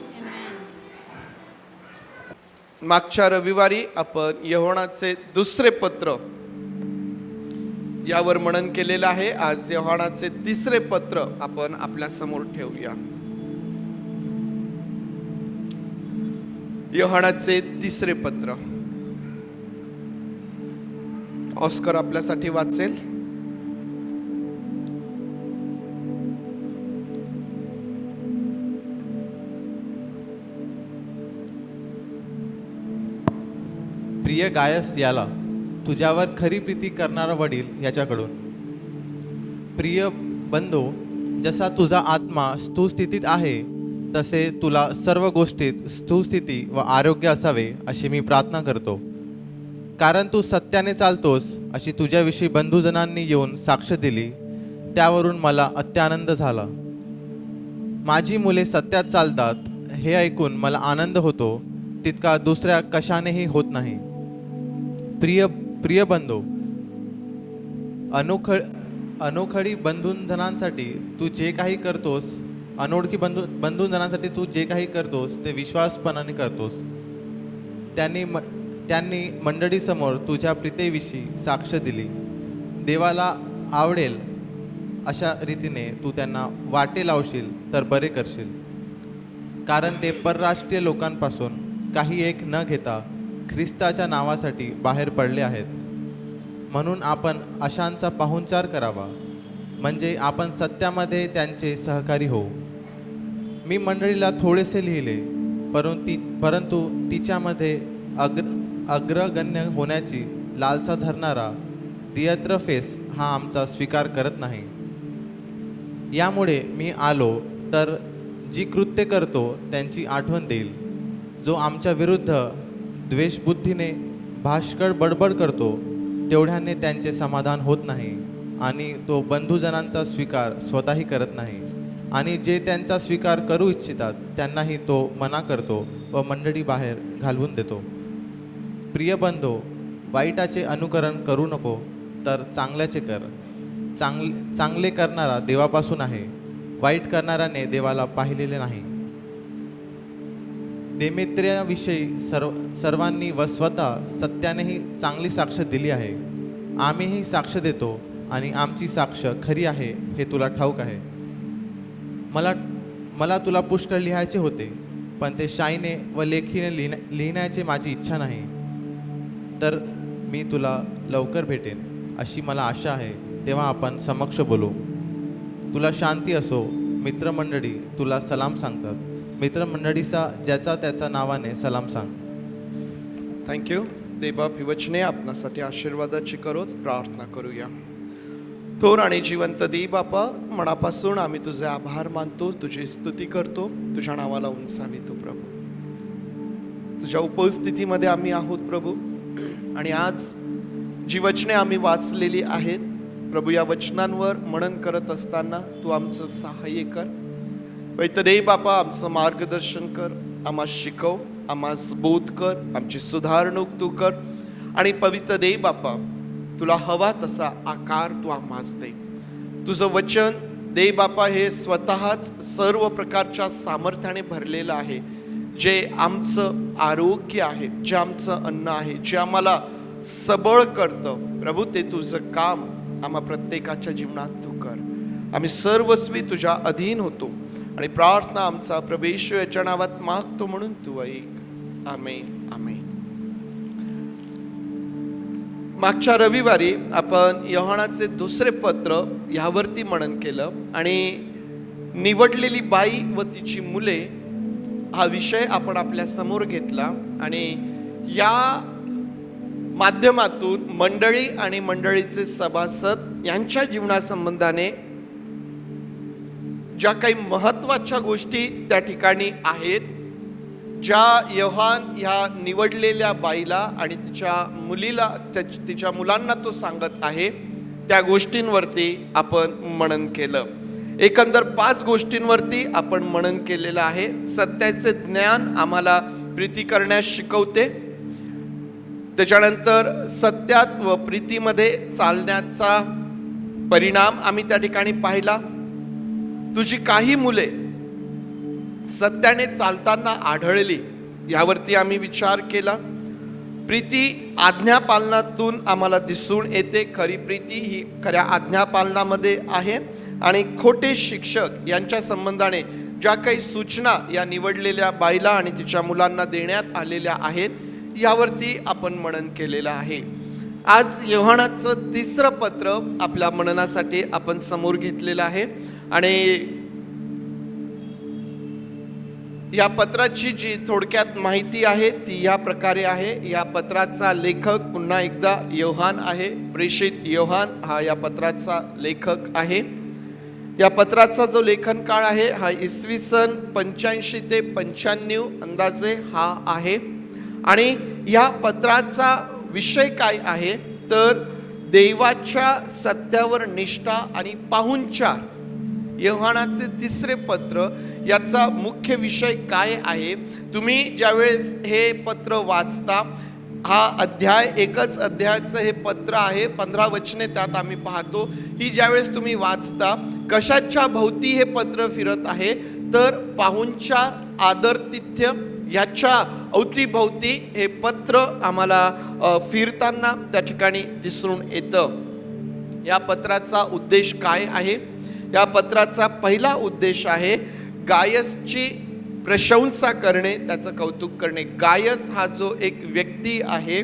Speaker 1: मागच्या रविवारी आपण योहानाचे दुसरे पत्र यावर मनन केलेलं आहे. आज योहानाचे तिसरे पत्र आपण आपल्या समोर ठेवूया. योहानाचे तिसरे पत्र ऑस्कर आपल्यासाठी वाचेल.
Speaker 2: प्रिय गायस याला, तुझ्यावर खरी प्रीती करणारा वडील याच्याकडून. प्रिय बंधू, जसा तुझा आत्मा स्थूस्थितीत आहे तसे तुला सर्व गोष्टीत स्थूस्थिती व आरोग्य असावे अशी मी प्रार्थना करतो. कारण तू सत्याने चालतोस अशी तुझ्याविषयी बंधुजनांनी येऊन साक्ष दिली, त्यावरून मला अत्यानंद झाला. माझी मुले सत्यात चालतात हे ऐकून मला आनंद होतो, तितका दुसऱ्या कशानेही होत नाही. प्रिय बंधू, अनोखळी बंधुजनांसाठी तू जे काही करतोस, अनोळखी बंधुजनांसाठी तू जे काही करतोस ते विश्वासपणाने करतोस. त्यांनी मंडळीसमोर तुझ्या प्रीतेविषयी साक्ष दिली. देवाला आवडेल अशा रीतीने तू त्यांना वाटे लावशील तर बरे करशील. कारण ते परराष्ट्रीय लोकांपासून काही एक न घेता ख्रिस्ताच्या नावासाठी बाहेर पडले आहेत. म्हणून आपण अशांचा पाहुणचार करावा, म्हणजे आपण सत्यामध्ये त्यांचे सहकारी होऊ. मी मंडळीला थोडेसे लिहिले, परंतु तिच्यामध्ये अग्रगण्य होण्याची लालसा धरणारा दियत्रफेस हा आमचा स्वीकार करत नाही. यामुळे मी आलो तर जी कृत्य करतो त्यांची आठवण देईल. जो आमच्या विरुद्ध द्वेषबुद्धीने भाष्कळ बडबड करतो तेवढ्याने त्यांचे समाधान होत नाही, आणि तो बंधुजनांचा स्वीकार स्वतःही करत नाही, आणि जे त्यांचा स्वीकार करू इच्छितात त्यांनाही तो मना करतो व मंडळी बाहेर घालवून देतो. प्रिय बंधू, वाईटाचे अनुकरण करू नको, तर चांगल्याचे कर. चांगले करणारा देवापासून आहे, वाईट करणाऱ्याने देवाला पाहिलेले नाही. देमेत्र्याविषयी सर्वांनी व स्वतः सत्यानेही चांगली साक्ष दिली आहे. आम्हीही साक्ष देतो आणि आमची साक्ष खरी आहे हे तुला ठाऊक आहे. मला तुला पुष्कळ लिहायचे होते, पण ते शाईने व लेखीने लिहिण्याची माझी इच्छा नाही. तर मी तुला लवकर भेटेन अशी मला आशा आहे, तेव्हा आपण समक्ष बोलू. तुला शांती असो. मित्रमंडळी तुला सलाम सांगतात. मित्रमंडळीचा ज्याचा त्याचा नावाने सलाम सांग.
Speaker 1: थँक्यू. देवबाप ही वचने आपणासाठी आशीर्वादाची करोत. प्रार्थना करूया. थोर आणि जिवंत देव बापा, मनापासून आम्ही तुझे आभार मानतो, तुझी स्तुती करतो, तुझ्या नावाला उंचावितो प्रभू. तुझ्या उपस्थितीमध्ये आम्ही आहोत प्रभू, आणि आज जी वचने आम्ही वाचलेली आहेत प्रभू, या वचनांवर मनन करत असताना तू आमचं सहाय्य कर. वैत देव बापा, आमचं मार्गदर्शन कर, आम्हाला शिकव, आम्हास बोध कर, आमची सुधारणूक तू कर, आणि पवित्र देव बापा, तुला हवा तसा आकार तू आम्हास दे. तुझं वचन देव बापा हे स्वतःच सर्व प्रकारच्या सामर्थ्याने भरलेलं आहे, जे आमचं आरोग्य आहे, जे आमचं अन्न आहे, जे आम्हाला सबळ करतं प्रभू, ते तुझं काम आम्हा प्रत्येकाच्या जीवनात तू कर. आम्ही सर्वस्वी तुझ्या अधीन होतो, आणि प्रार्थना आमचा प्रभू याच्या नावात मागतो म्हणून तू ऐक. आमेन. आमेन. मागच्या रविवारी आपण योहानाचे दुसरे पत्र यावरती मनन केलं, आणि निवडलेली बाई व तिची मुले हा विषय आपण आपल्या समोर घेतला आणि या माध्यमातून मंडळी आणि मंडळीचे सभासद यांच्या जीवनासंबंधाने ज्या काही महत्त्वाच्या गोष्टी त्या ठिकाणी आहेत, ज्या योहान ह्या निवडलेल्या बाईला आणि तिच्या मुलीला तिच्या मुलांना तो सांगत आहे, त्या गोष्टींवरती आपण मनन केलं. एकंदर 5 गोष्टींवरती आपण मनन केलेलं आहे. सत्याचे ज्ञान आम्हाला प्रीती करण्यास शिकवते. त्याच्यानंतर सत्यात व प्रीतीमध्ये चालण्याचा परिणाम आम्ही त्या ठिकाणी पाहिला. तुझी काही मुले सत्याने चालताना आढळली यावरती आम्ही विचार केला. प्रीती आज्ञापालनातून आम्हाला दिसून येते. खरी प्रीती ही खऱ्या आज्ञापालनामध्ये आहे. आणि खोटे शिक्षक यांच्या संबंधाने ज्या काही सूचना या निवडलेल्या बाईला आणि तिच्या मुलांना देण्यात आलेल्या आहेत यावरती आपण मनन केलेलं आहे. आज योहानाचं 3रं पत्र आपल्या मननासाठी आपण समोर घेतलेलं आहे आणि या पत्राची जी थोडक्यात माहिती आहे ती या प्रकारे आहे. या पत्राचा लेखक पुन्हा एकदा योहान आहे. प्रेषित योहान हा या पत्राचा लेखक आहे. या पत्राचा जो लेखन काळ आहे हा इसवी सन 85 ते 95 अंदाजे हा आहे. आणि या पत्राचा विषय काय आहे तर देवाच्या सत्यावर निष्ठा आणि पाहुणचार. योहानाचे 3रे पत्र याचा मुख्य विषय काय आहे. तुम्ही ज्यावेळेस हे पत्र वाचता, हा अध्याय एकच अध्यायाचं हे पत्र आहे, 15 वचने त्यात आम्ही पाहतो. ही ज्यावेळेस तुम्ही वाचता कशाच्या भोवती हे पत्र फिरत आहे तर पाहुणचार, आदरातिथ्य याच्या अवतीभोवती हे पत्र आम्हाला फिरताना त्या ठिकाणी दिसून येतं. या पत्राचा उद्देश काय आहे. या पत्राचा पहिला उद्देश आहे गायसची प्रशंसा करणे, त्याचं कौतुक करणे. गायस हा जो एक व्यक्ती आहे,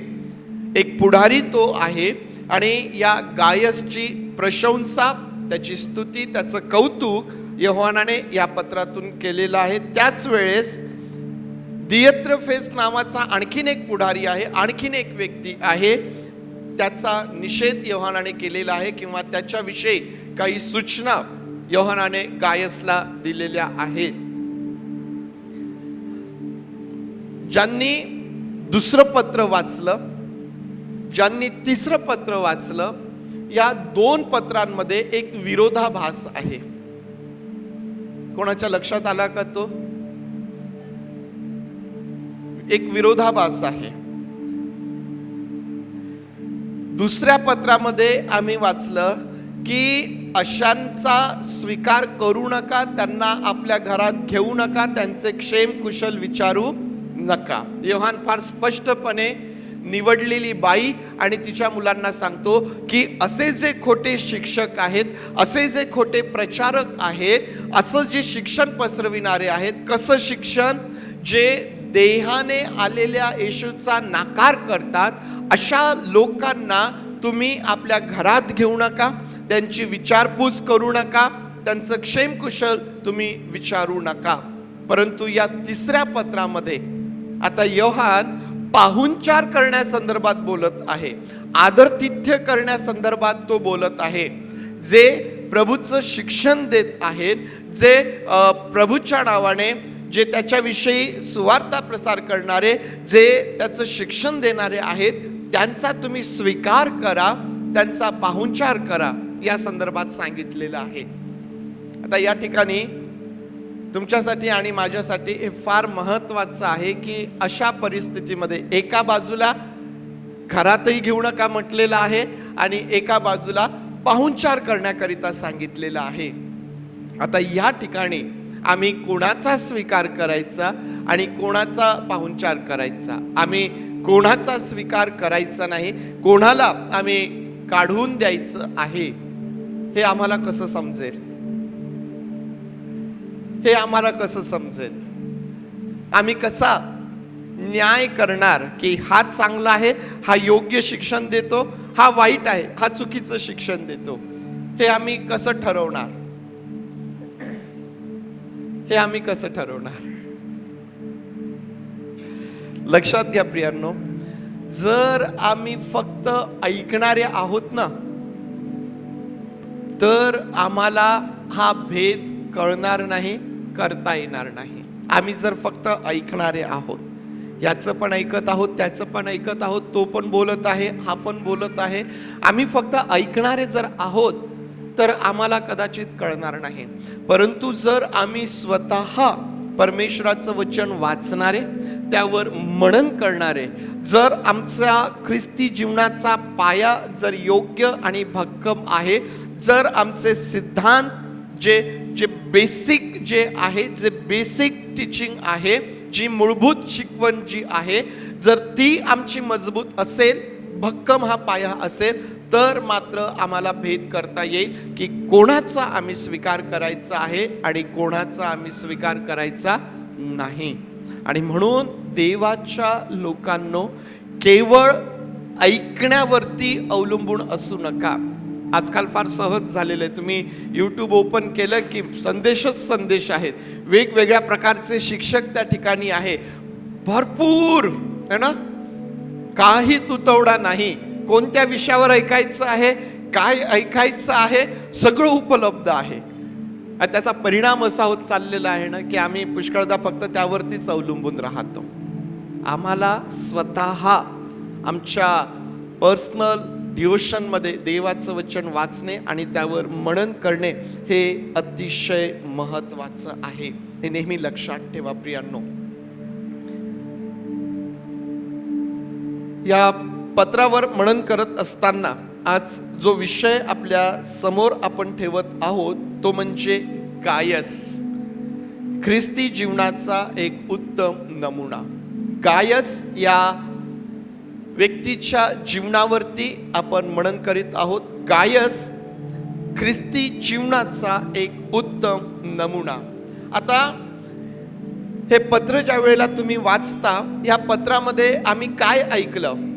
Speaker 1: एक पुढारी तो आहे आणि या गायसची प्रशंसा, त्याची स्तुती, त्याचं कौतुक योहानाने या पत्रातून केलेलं आहे. त्याच वेळेस दियत्रफेस नावाचा आणखीन एक पुढारी आहे, आणखीन एक व्यक्ती आहे, त्याचा निषेध योहानाने केलेला आहे किंवा त्याच्याविषयी काही सूचना योहानाने गायसला दिलेल्या आहेत. ज्यांनी 2रं पत्र वाचलं, ज्यांनी 3रं पत्र वाचलं, या 2 पत्रांमध्ये एक विरोधाभास आहे. कोणाच्या लक्षात आला का तो? एक विरोधाभास आहे. 2ऱ्या पत्रामध्ये आम्ही वाचलं की अशांचा स्वीकार करू नका, त्यांना आपल्या घरात घेऊ नका, त्यांचे क्षेम कुशल विचारू नका. योहान फार स्पष्टपणे निवडलेली बाई आणि तिच्या मुलांना सांगतो की असे जे खोटे शिक्षक आहेत, असे जे खोटे प्रचारक आहेत, असं जे शिक्षण पसरविणारे आहेत, कसं शिक्षण जे देहाने आलेल्या येशूचा नाकार करतात, अशा लोकांना तुम्ही आपल्या घरात घेऊ नका, त्यांची विचारपूस करू नका, त्यांचं क्षेमकुशल तुम्ही विचारू नका. परंतु या 3ऱ्या पत्रामध्ये आता योहान पाहुणचार करण्यासंदर्भात बोलत आहे, आदरातिथ्य करण्यासंदर्भात तो बोलत आहे. जे प्रभूचं शिक्षण देत आहेत, जे प्रभूच्या नावाने जे त्याच्याविषयी सुवार्ता प्रसार करणारे, जे त्याचं शिक्षण देणारे आहेत, त्यांचा तुम्ही स्वीकार करा, त्यांचा पाहुणचार करा, या संदर्भात सांगितलेलं आहे. आता या ठिकाणी तुमच्यासाठी आणि माझ्यासाठी हे फार महत्त्वाचं आहे की अशा परिस्थितीमध्ये एका बाजूला घरातही घेऊ नका म्हटलेलं आहे आणि एका बाजूला पाहुणचार करण्याकरिता सांगितलेलं आहे. आता या ठिकाणी आम्ही कोणाचा स्वीकार करायचा आणि कोणाचा पाहुणचार करायचा. आम्ही कोणाचा स्वीकार करायचा नाही, कोणाला आम्ही काढून द्यायचं आहे, हे आम्हाला कसं समजेल? हे आम्हाला कसं समजेल? आम्ही कसा न्याय करणार की हा चांगला आहे, हा योग्य शिक्षण देतो, हा वाईट आहे, हा चुकीचं शिक्षण देतो? हे आम्ही कसं ठरवणार? हे आम्ही कसं ठरवणार? लक्षात घ्या प्रियांनो, जर आम्ही फक्त ऐकणारे आहोत ना, तर आम्हाला हा भेद कळणार नाही, करता येणार नाही. आम्ही जर फक्त ऐकणारे आहोत, याचं पण ऐकत आहोत, त्याचं पण ऐकत आहोत, तो पण बोलत आहे, हा पण बोलत आहे, आम्ही फक्त ऐकणारे जर आहोत तर आम्हाला कदाचित कळणार नाही. परंतु जर आम्ही स्वतः परमेश्वराचं वचन वाचणारे, त्यावर मनन करणारे, जर आमच्या ख्रिस्ती जीवनाचा पाया जर योग्य आणि भक्कम आहे, जर आमचे सिद्धांत जे बेसिक जे आहे, जे बेसिक टीचिंग आहे, जी मूलभूत शिकवण जी आहे, जर ती आमची मजबूत असेल, भक्कम हा पाया असेल, तर मात्र आम्हाला भेद करता येईल की कोणाचा आम्ही स्वीकार करायचा आहे आणि कोणाचा आम्ही स्वीकार करायचा नाही. आणि म्हणून देवाच्या लोकांनो, केवळ ऐकण्यावरती अवलंबून असू नका. आजकाल फार सहज झालेलं आहे. तुम्ही यूट्यूब ओपन केलं की संदेशच संदेश आहेत, वेगवेगळ्या प्रकारचे शिक्षक त्या ठिकाणी आहे, भरपूर है ना, काही तुतवडा नाही. कोणत्या विषयावर ऐकायचं आहे, काय ऐकायचं आहे, सगळं उपलब्ध आहे. त्याचा परिणाम असा होत चाललेला आहे ना की आम्ही पुष्कळदा फक्त त्यावरतीच अवलंबून राहतो. आम्हाला स्वतः आमच्या पर्सनल डिवोशनमध्ये देवाचं वचन वाचणे आणि त्यावर मनन करणे हे अतिशय महत्त्वाचं आहे. हे नेहमी लक्षात ठेवा प्रियांनो. या पत्रावर मनन करत असताना आज जो विषय आपल्या समोर आपण ठेवत आहोत तो म्हणजे गायस, ख्रिस्ती जीवनाचा एक उत्तम नमुना. गायस या व्यक्तीच्या जीवनावरती आपण मनन करीत आहोत. गायस ख्रिस्ती जीवनाचा एक उत्तम नमुना. आता हे पत्र ज्या वेळेला तुम्ही वाचता, या पत्रामध्ये आम्ही काय ऐकलं?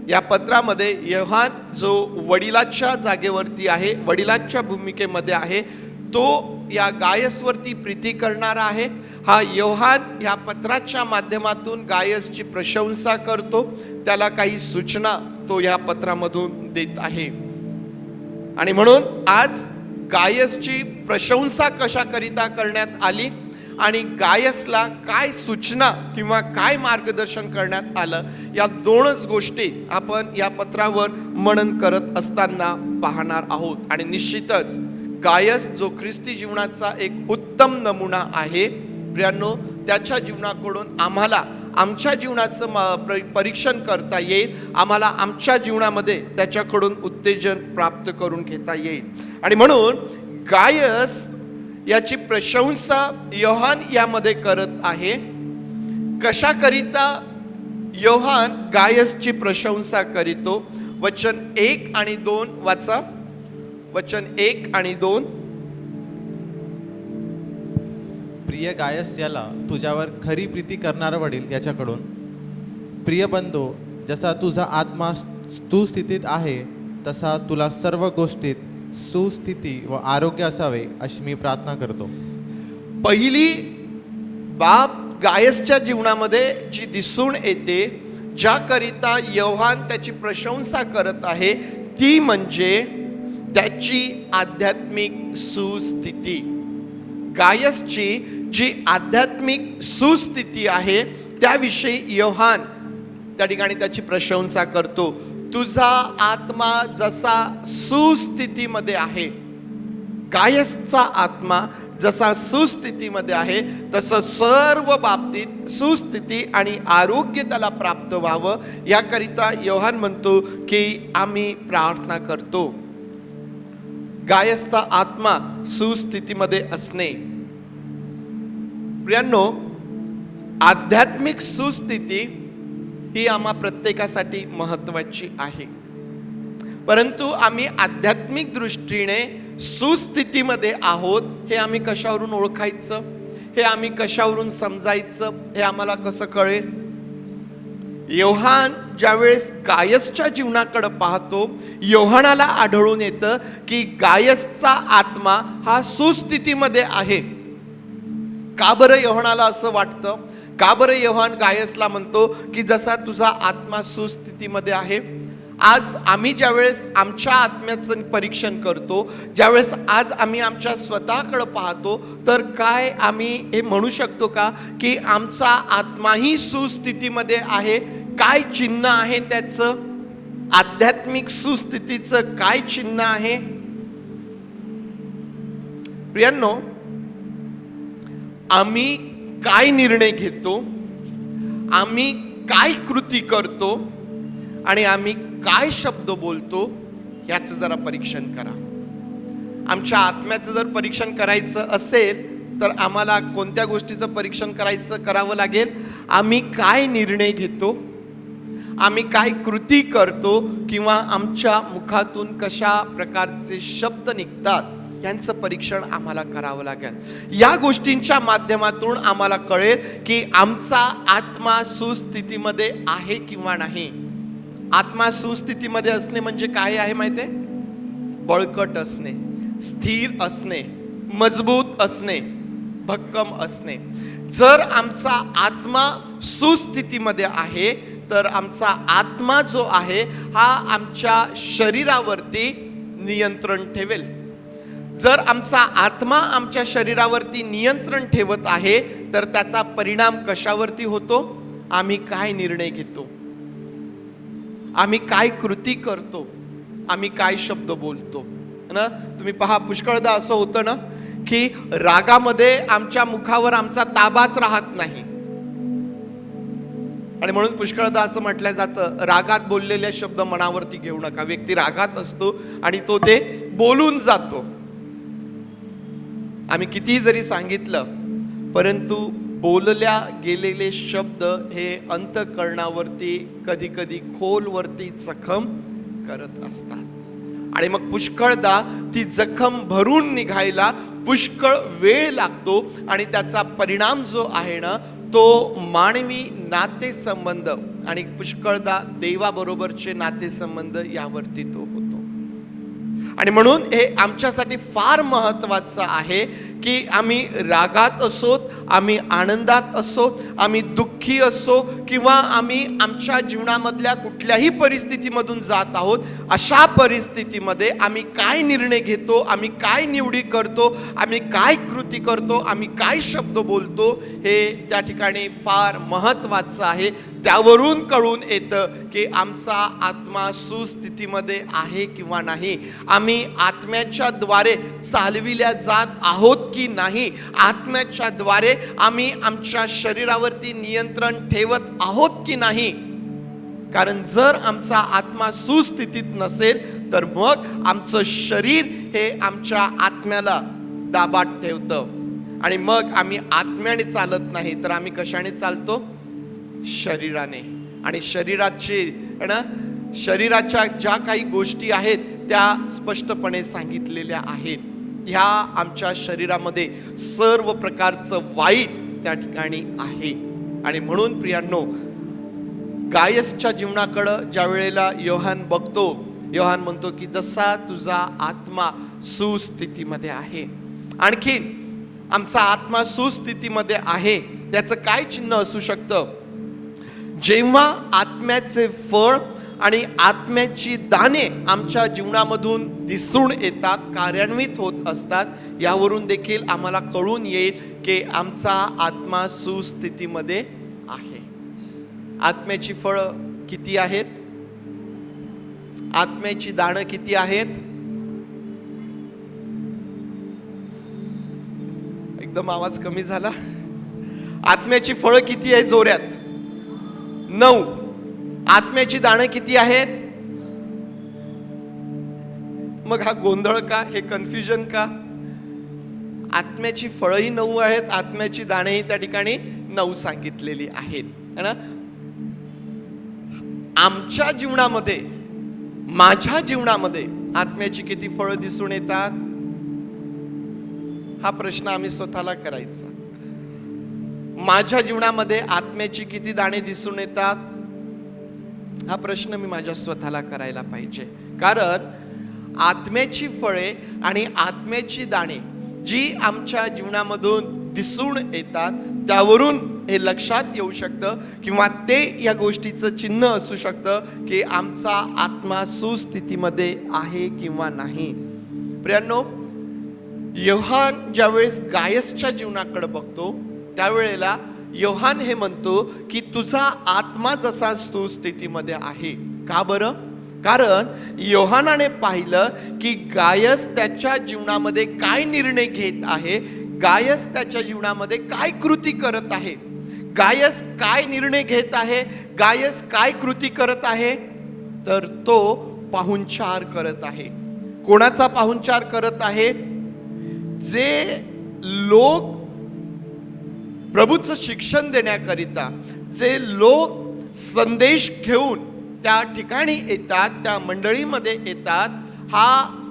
Speaker 1: या पत्रामध्ये योहान जो वडिलाच्या जागेवरती आहे, वडिलांच्या भूमिकेमध्ये आहे, तो या गायसवरती प्रीती करणारा आहे. हा योहान या पत्राच्या माध्यमातून गायसची प्रशंसा करतो, त्याला काही सूचना तो या पत्रामधून देत आहे. आणि म्हणून आज गायसची प्रशंसा कशाकरिता करण्यात आली आणि गायसला काय सूचना किंवा काय मार्गदर्शन करण्यात आलं, या दोनच गोष्टी आपण या पत्रावर मनन करत असताना पाहणार आहोत. आणि निश्चितच गायस जो ख्रिस्ती जीवनाचा एक उत्तम नमुना आहे प्रियांनो, त्याच्या जीवनाकडून आम्हाला आमच्या जीवनाचं परीक्षण करता येईल, आम्हाला आमच्या जीवनामध्ये त्याच्याकडून उत्तेजन प्राप्त करून घेता येईल. आणि म्हणून गायस याची प्रशंसा योहान यामध्ये करत आहे. कशाकरिता योहान गायसची प्रशंसा करीतो? वचन 1 आणि 2 वाचा. वचन 1 आणि 2.
Speaker 2: प्रिय गायस याला तुझ्यावर खरी प्रीती करणारा वडील याच्याकडून, प्रिय बंधू, जसा तुझा आत्मा सुस्थितीत आहे तसा तुला सर्व गोष्टीत सुस्थिती व आरोग्य असावे अशी मी प्रार्थना करतो.
Speaker 1: पहिली बाब गायसच्या जीवनामध्ये जी दिसून येते, ज्याकरिता योहान त्याची प्रशंसा करत आहे, ती म्हणजे त्याची आध्यात्मिक सुस्थिती. गायसची जी आध्यात्मिक सुस्थिती आहे त्याविषयी योहान त्या ठिकाणी त्याची प्रशंसा करतो. तुझा आत्मा जसा सुस्थितीमध्ये आहे, गायसचा आत्मा जसा सुस्थितीमध्ये आहे, तसं सर्व बाबतीत सुस्थिती आणि आरोग्य त्याला प्राप्त व्हावं याकरिता योहान म्हणतो की आम्ही प्रार्थना करतो. गायसचा आत्मा सुस्थितीमध्ये असणे. प्रियांनो, आध्यात्मिक सुस्थिती ही आम्हा प्रत्येकासाठी महत्त्वाची आहे. परंतु आम्ही आध्यात्मिक दृष्टीने सुस्थितीमध्ये आहोत हे आम्ही कशावरून ओळखायचं? हे आम्ही कशावरून समजायचं? हे आम्हाला कसं कळेल? योहान ज्यावेळेस गायसच्या जीवनाकडे पाहतो, योहानाला आढळून येतं की गायसचा आत्मा हा सुस्थितीमध्ये आहे. का बरं योहानाला असं वाटतं? का बरं योहान गायसला म्हणतो की जसा तुझा आत्मा सुस्थितीमध्ये आहे? आज आम्ही ज्यावेळेस आमच्या आत्म्याचं परीक्षण करतो, ज्यावेळेस आज आम्ही आमच्या स्वतःकडे पाहतो, तर काय आम्ही हे म्हणू शकतो का की आमचा आत्माही सुस्थितीमध्ये आहे? काय चिन्ह आहे त्याचं? आध्यात्मिक सुस्थितीचं काय चिन्ह आहे? प्रियांनो, आम्ही काय निर्णय घेतो, आम्ही काय कृती करतो आणि आम्ही काय शब्द बोलतो याचं जरा परीक्षण करा. आमच्या आत्म्याचं जर परीक्षण करायचं असेल तर आम्हाला कोणत्या गोष्टीचं परीक्षण करावं लागेल? आम्ही काय निर्णय घेतो, आम्ही काय कृती करतो, किंवा आमच्या मुखातून कशा प्रकारचे शब्द निघतात यांचं परीक्षण आम्हाला करावं लागेल. या गोष्टींच्या माध्यमातून आम्हाला कळेल की आमचा आत्मा सुस्थितीमध्ये आहे किंवा नाही. आत्मा सुस्थितीमध्ये असणे म्हणजे काय आहे माहिती आहे? बळकट असणे, स्थिर असणे, मजबूत असणे, भक्कम असणे. जर आमचा आत्मा सुस्थितीमध्ये आहे तर आमचा आत्मा जो आहे हा आमच्या शरीरावरती नियंत्रण ठेवेल. जर आमचा आत्मा आमच्या शरीरावरती नियंत्रण ठेवत आहे तर त्याचा परिणाम कशावरती होतो? आम्ही काय निर्णय घेतो, आम्ही काय कृती करतो, आम्ही काय शब्द बोलतो ना. तुम्ही पहा, पुष्कळदा असं होतं ना की रागामध्ये आमच्या मुखावर आमचा ताबाच राहत नाही. आणि म्हणून पुष्कळदा असं म्हटलं जातं, रागात बोललेले शब्द मनावरती घेऊ नका. व्यक्ती रागात असतो आणि तो ते बोलून जातो. आम्ही किती जरी सांगितलं परंतु बोलल्या गेलेले शब्द हे अंतःकरणावरती कधी कधी खोलवरती जखम करत असतात. आणि मग पुष्कळदा ती जखम भरून निघायला पुष्कळ वेळ लागतो आणि त्याचा परिणाम जो आहे ना तो मानवी नातेसंबंध आणि पुष्कळदा देवाबरोबरचे नातेसंबंध यावरती तो होतो. आणि म्हणून हे आमच्यासाठी फार महत्त्वाचं आहे की आम्ही रागात असोत, आम्ही आनंदात असोत, आम्ही दुःखी असो किंवा आम्ही आमच्या जीवनामधल्या कुठल्याही परिस्थितीमधून जात आहोत, अशा परिस्थितीमध्ये आम्ही काय निर्णय घेतो, आम्ही काय निवडी करतो, आम्ही काय कृती करतो, आम्ही काय शब्द बोलतो, हे त्या ठिकाणी फार महत्त्वाचं आहे. त्यावरून कळून येतं की आमचा आत्मा सुस्थितीमध्ये आहे किंवा नाही. आम्ही आत्म्याच्या द्वारे चालविल्या जात आहोत की नाही, आत्म्याच्या द्वारे आम्ही आमच्या शरीरावरती नियंत्रण ठेवत आहोत की नाही. कारण जर आमचा आत्मा सुस्थितीत नसेल तर मग आमचं शरीर हे आमच्या आत्म्याला दाबात ठेवतं आणि मग आम्ही आत्म्याने चालत नाही तर आम्ही कशाने चालतो? शरीराने. आणि शरीराच्या ज्या काही गोष्टी आहेत त्या स्पष्टपणे सांगितलेल्या आहेत. ह्या आमच्या शरीरामध्ये सर्व प्रकारचं वाईट त्या ठिकाणी आहे. आणि म्हणून प्रियांनो, गायसच्या जीवनाकडं ज्या वेळेला योहान बघतो, योहान म्हणतो की जसा तुझा आत्मा सुस्थितीमध्ये आहे. आणखीन आमचा आत्मा सुस्थितीमध्ये आहे त्याचं काय चिन्ह असू शकतं? जेव्हा आत्म्याचे फळ आणि आत्म्याची दाणे आमच्या जीवनामधून दिसून येतात, कार्यान्वित होत असतात, यावरून देखील आम्हाला कळून येईल की आमचा आत्मा सुस्थितीमध्ये आहे. आत्म्याची फळं किती आहेत? आत्म्याची दाणं किती आहेत? एकदम आवाज कमी झाला. आत्म्याची फळं किती आहे? जोरात 9. आत्म्याची दाणं किती आहेत? मग हा गोंधळ का? हे कन्फ्युजन का? आत्म्याची फळंही 9 आहेत, आत्म्याची दाणेही त्या ठिकाणी 9 सांगितलेली आहेत, है ना? आमच्या जीवनामध्ये, माझ्या जीवनामध्ये आत्म्याची किती फळं दिसून येतात? हा प्रश्न आम्ही स्वतःला करायचा. माझ्या जीवनामध्ये आत्म्याची किती दाणे दिसून येतात? हा प्रश्न मी माझ्या स्वतःला करायला पाहिजे. कारण आत्म्याची फळे आणि आत्म्याची दाणे जी आमच्या जीवनामधून दिसून येतात. त्यावरून हे लक्षात येऊ शकतं किंवा ते या गोष्टीचं चिन्ह असू शकतं की आमचा आत्मा सुस्थितीमध्ये आहे किंवा नाही. प्रियांनो, योहान ज्यावेळेस गायसच्या जीवनाकडे बघतो त्यावेळेला योहान हे म्हणतो की तुझा आत्मा जसा सुस्थितीमध्ये आहे. का बरं? कारण योहानाने पाहिलं की गायस त्याच्या जीवनामध्ये काय निर्णय घेत आहे, गायस त्याच्या जीवनामध्ये काय कृती करत आहे, गायस काय निर्णय घेत आहे, गायस काय कृती करत आहे, तर तो पाहुणचार करत आहे. कोणाचा पाहुणचार करत आहे? जे लोक प्रभूचं शिक्षण देण्याकरिता, जे लोक संदेश घेऊन त्या ठिकाणी येतात, त्या मंडळीमध्ये येतात, हा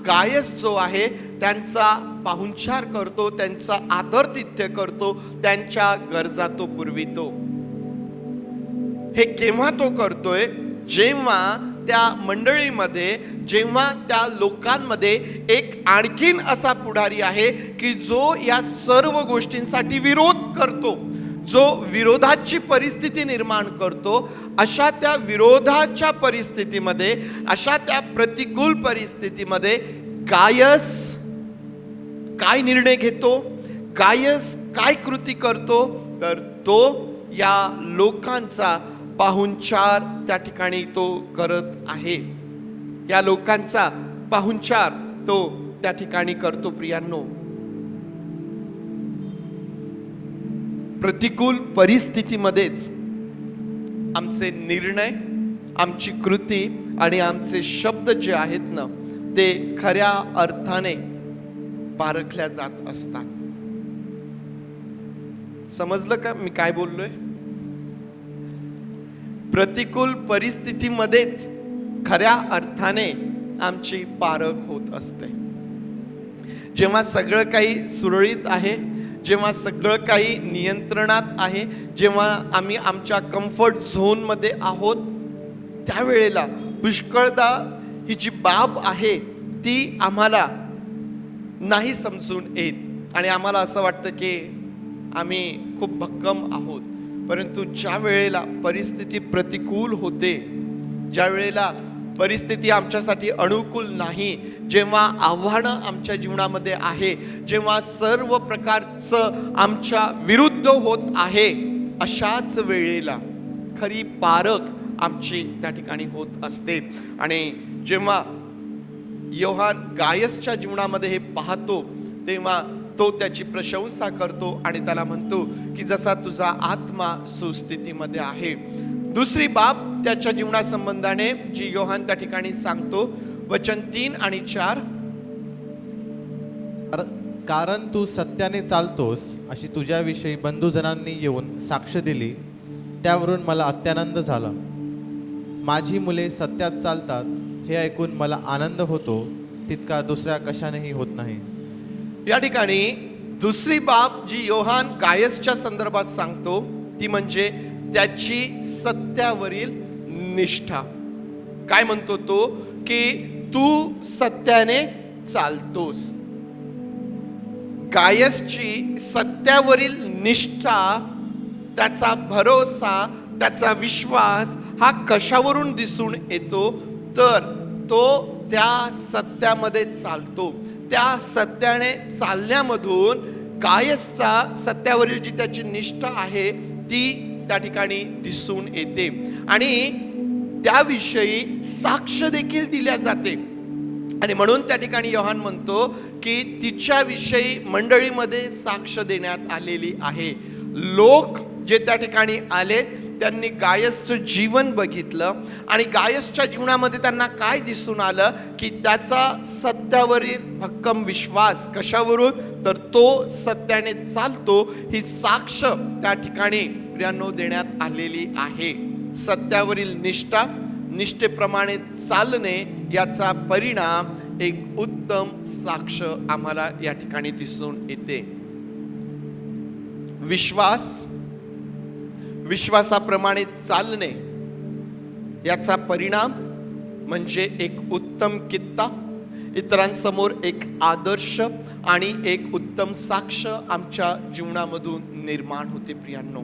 Speaker 1: गायस जो आहे त्यांचा पाहुणचार करतो, त्यांचा आदरातिथ्य करतो, त्यांच्या गरजा तो पुरवितो. हे केव्हा तो करतोय? जेव्हा त्या मंडळीमध्ये, जेव्हा त्या लोकांमध्ये एक आणखीन असा पुढारी आहे की जो या सर्व गोष्टींसाठी विरोध करतो, जो विरोधाची परिस्थिती निर्माण करतो. अशा त्या विरोधाच्या परिस्थितीमध्ये, अशा त्या प्रतिकूल परिस्थितीमध्ये गायस काय निर्णय घेतो, गायस काय कृती करतो, तर तो या लोकांचा पाहुणचार त्या ठिकाणी तो करत आहे. या लोकांचा पाहुणचार तो त्या ठिकाणी करतो. प्रियांनो, प्रतिकूल परिस्थितीमध्येच आमचे निर्णय, आमची कृती आणि आमचे शब्द जे आहेत ना, ते खऱ्या अर्थाने पारखल्या जात असतात. समजलं का मी काय बोललोय? प्रतिकूल परिस्थितीमध्येच खऱ्या अर्थाने आमची पारख होत असते. जेव्हा सगळं काही सुरळीत आहे, जेव्हा सगळं काही नियंत्रणात आहे, जेव्हा आम्ही आमच्या कम्फर्ट झोनमध्ये आहोत, त्यावेळेला पुष्कळदा ही जी बाब आहे ती आम्हाला नाही समजून येत आणि आम्हाला असं वाटतं की आम्ही खूप भक्कम आहोत. परंतु ज्या वेळेला परिस्थिती प्रतिकूल होते, ज्या वेळेला परिस्थिती आमच्यासाठी अनुकूल नाही, जेव्हा आव्हानं आमच्या जीवनामध्ये आहे, जेव्हा सर्व प्रकारचं आमच्या विरुद्ध होत आहे, अशाच वेळेला खरी पारख आमची त्या ठिकाणी होत असते. आणि जेव्हा योहान गायसच्या जीवनामध्ये हे पाहतो तेव्हा तो त्याची प्रशंसा करतो आणि त्याला म्हणतो की जसा तुझा आत्मा सुस्थितीमध्ये आहे. दुसरी बाब त्याच्या जीवनासंबंधाने जी योहान त्या ठिकाणी सांगतो, वचन 3 आणि 4.
Speaker 2: कारण तू सत्याने चालतोस अशी तुझ्याविषयी बंधुजनांनी येऊन साक्ष दिली, त्यावरून मला अत्यानंद झाला. माझी मुले सत्यात चालतात हे ऐकून मला आनंद होतो, तितका दुसऱ्या कशानेही होत नाही.
Speaker 1: या ठिकाणी दुसरी बाब जी योहान गायसच्या संदर्भात सांगतो ती म्हणजे त्याची सत्यावरील निष्ठा. काय म्हणतो तो? की तू सत्याने चालतोस. गायसची सत्यावरील निष्ठा, त्याचा भरोसा, त्याचा विश्वास हा कशावरून दिसून येतो? तर तो त्या सत्यामध्ये चालतो. त्या सत्याने चालण्यामधून गायसचा सत्यावरील जी त्याची निष्ठा आहे ती त्या ठिकाणी दिसून येते आणि त्याविषयी साक्ष देखील दिल्या जाते. आणि म्हणून त्या ठिकाणी योहान म्हणतो की तिच्याविषयी मंडळीमध्ये साक्ष देण्यात आलेली आहे. लोक जे त्या ठिकाणी आले त्यांनी गायसचं जीवन बघितलं आणि गायसच्या जीवनामध्ये त्यांना काय दिसून आलं की त्याचा सत्यावरील भक्कम विश्वास. कशावरून? तर तो सत्याने चालतो ही साक्ष त्या ठिकाणी प्रियांनो देण्यात आलेली आहे. सत्यावरील निष्ठा, निष्ठेप्रमाणे चालणे याचा परिणाम एक उत्तम साक्ष आम्हाला या ठिकाणी दिसून येते. विश्वास, विश्वासाप्रमाणे चालणे याचा परिणाम म्हणजे एक उत्तम कित्ता, इतरांसमोर एक आदर्श आणि एक उत्तम साक्ष आमच्या जीवनामधून निर्माण होते. प्रियांनो,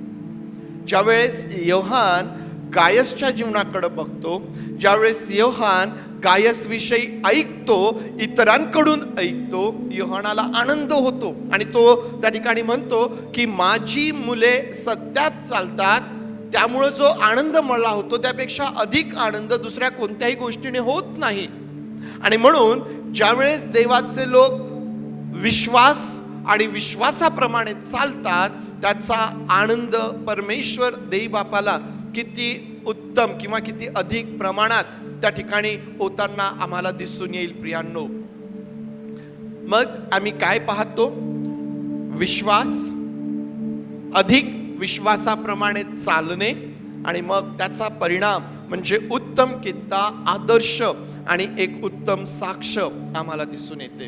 Speaker 1: ज्यावेळेस योहान गायसच्या जीवनाकडे बघतो, ज्यावेळेस योहान गायस विषयी ऐकतो, इतरांकडून ऐकतो, योहानाला आनंद होतो आणि तो त्या ठिकाणी म्हणतो की माझी मुले सत्यात चालतात, त्यामुळे जो आनंद मला होतो त्यापेक्षा अधिक आनंद दुसऱ्या कोणत्याही गोष्टीने होत नाही. आणि म्हणून ज्यावेळेस देवाचे लोक विश्वास आणि विश्वासाप्रमाणे चालतात, त्याचा आनंद परमेश्वर देई बापाला किती उत्तम किंवा किती अधिक प्रमाणात त्या ठिकाणी होताना आम्हाला दिसून येईल. प्रियांनो, मग आम्ही काय पाहतो? विश्वास, अधिक विश्वासाप्रमाणे चालणे आणि मग त्याचा परिणाम म्हणजे उत्तम कित्ता, आदर्श आणि एक उत्तम साक्ष आम्हाला दिसून येते.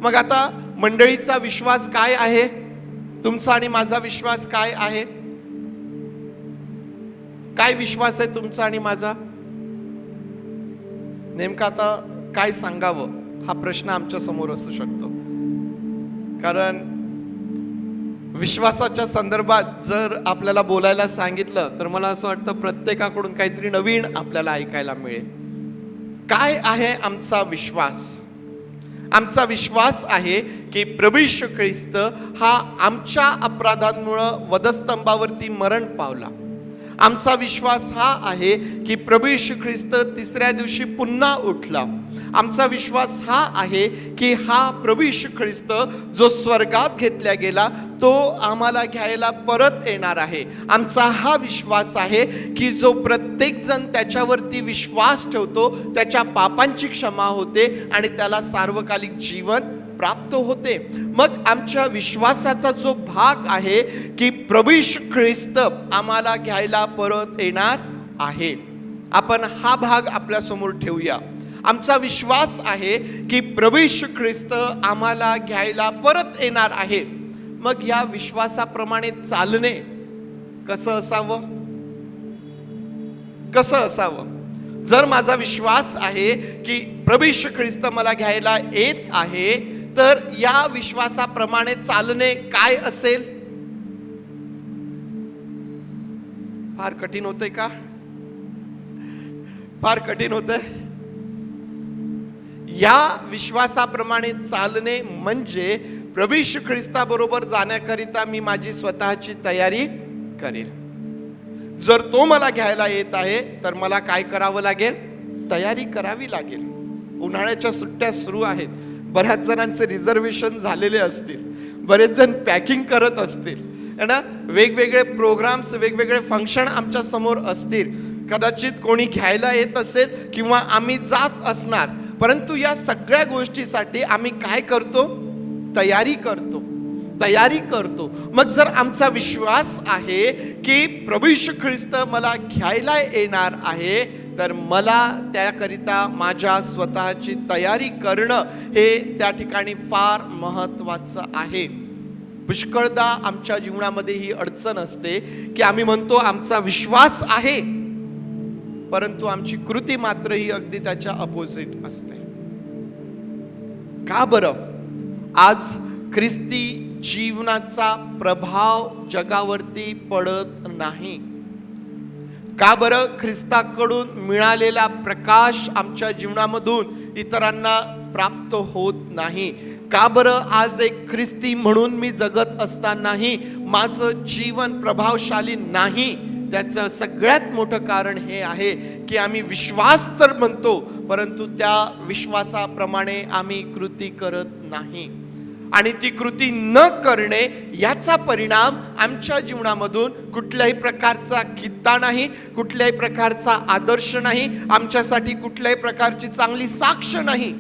Speaker 1: मग आता मंडळीचा विश्वास काय आहे? तुमचा आणि माझा विश्वास काय आहे? काय विश्वास आहे तुमचा आणि माझा? नेमका आता काय सांगावं हा प्रश्न आमच्या समोर असू शकतो. कारण विश्वासाच्या संदर्भात जर आपल्याला बोलायला सांगितलं तर मला असं वाटतं प्रत्येकाकडून काहीतरी नवीन आपल्याला ऐकायला मिळेल. काय आहे आमचा विश्वास? आमचा विश्वास आहे की प्रभू येशू ख्रिस्त हा आमच्या अपराधांमुळं वधस्तंभावरती मरण पावला. आमचा विश्वास हा आहे की प्रभू येशू ख्रिस्त तिसऱ्या दिवशी पुन्हा उठला. आमचा विश्वास हा आहे की हा प्रभू येशू ख्रिस्त जो स्वर्गात घेतला गेला तो आम्हाला घ्यायला परत येणार आहे. आमचा हा विश्वास आहे की जो प्रत्येक जण त्याच्यावरती विश्वास ठेवतो त्याच्या पापांची क्षमा होते आणि त्याला सार्वकालिक जीवन प्राप्त होते. मग आमच्या विश्वासाचा जो भाग आहे की प्रभू येशू ख्रिस्त आम्हाला घ्यायला परत येणार आहे, आपण हा भाग आपल्या समोर ठेवूया. आमचा विश्वास आहे की प्रभू येशू ख्रिस्त आम्हाला घ्यायला परत येणार आहे. मग या विश्वासाप्रमाणे चालणे कसं असावं? कसं असावं? जर माझा विश्वास आहे की प्रभू येशू ख्रिस्त मला घ्यायला येत आहे, तर या विश्वासाप्रमाणे चालणे काय असेल? फार कठीण होतंय का? फार कठीण होतंय. या विश्वासाप्रमाणे चालणे म्हणजे प्रभू येशू ख्रिस्ताबरोबर जाण्याकरिता मी माझी स्वतःची तयारी करेल. जर तो मला घ्यायला येत आहे तर मला काय करावं लागेल? तयारी करावी लागेल. उन्हाळ्याच्या सुट्ट्या सुरू आहेत, बऱ्याच जणांचे रिझर्वेशन झालेले असतील, बरेच जण पॅकिंग करत असतील है ना, वेगवेगळे प्रोग्राम्स, वेगवेगळे फंक्शन आमच्या समोर असतील. कदाचित कोणी घ्यायला येत असेल किंवा आम्ही जात असणार. परंतु या सगळ्या गोष्टीसाठी आम्ही काय करतो? तयारी करतो. तयारी करतो. मग जर आमचा विश्वास आहे की प्रभू येशू ख्रिस्त मला घ्यायला येणार आहे, तर मला त्याकरिता माझ्या स्वतःची तयारी करणं हे त्या ठिकाणी फार महत्त्वाचं आहे. पुष्कळदा आमच्या जीवनामध्ये ही अडचण असते की आम्ही म्हणतो आमचा विश्वास आहे, परंतु आमची कृती मात्र ही अगदी त्याच्या अपोजिट असते. का बरं? आज ख्रिस्ती जीवनाचा प्रभाव जगावरती पडत नाही. का बरं? ख्रिस्ताकडून मिळालेला प्रकाश आमच्या जीवनामधून इतरांना प्राप्त होत नाही. का बरं? आज एक ख्रिस्ती म्हणून मी जगत असतानाही माझं जीवन प्रभावशाली नाही. त्याचं सगळ्यात मोठं कारण हे आहे की आम्ही विश्वास तर म्हणतो, परंतु त्या विश्वासाप्रमाणे आम्ही कृती करत नाही. आणि ती कृती न करणे याचा परिणाम आमच्या जीवनामधून कुठल्याही प्रकारचा खित्ता नाही, कुठल्याही प्रकारचा आदर्श नाही, आमच्यासाठी कुठल्याही प्रकारची चांगली साक्ष नाही.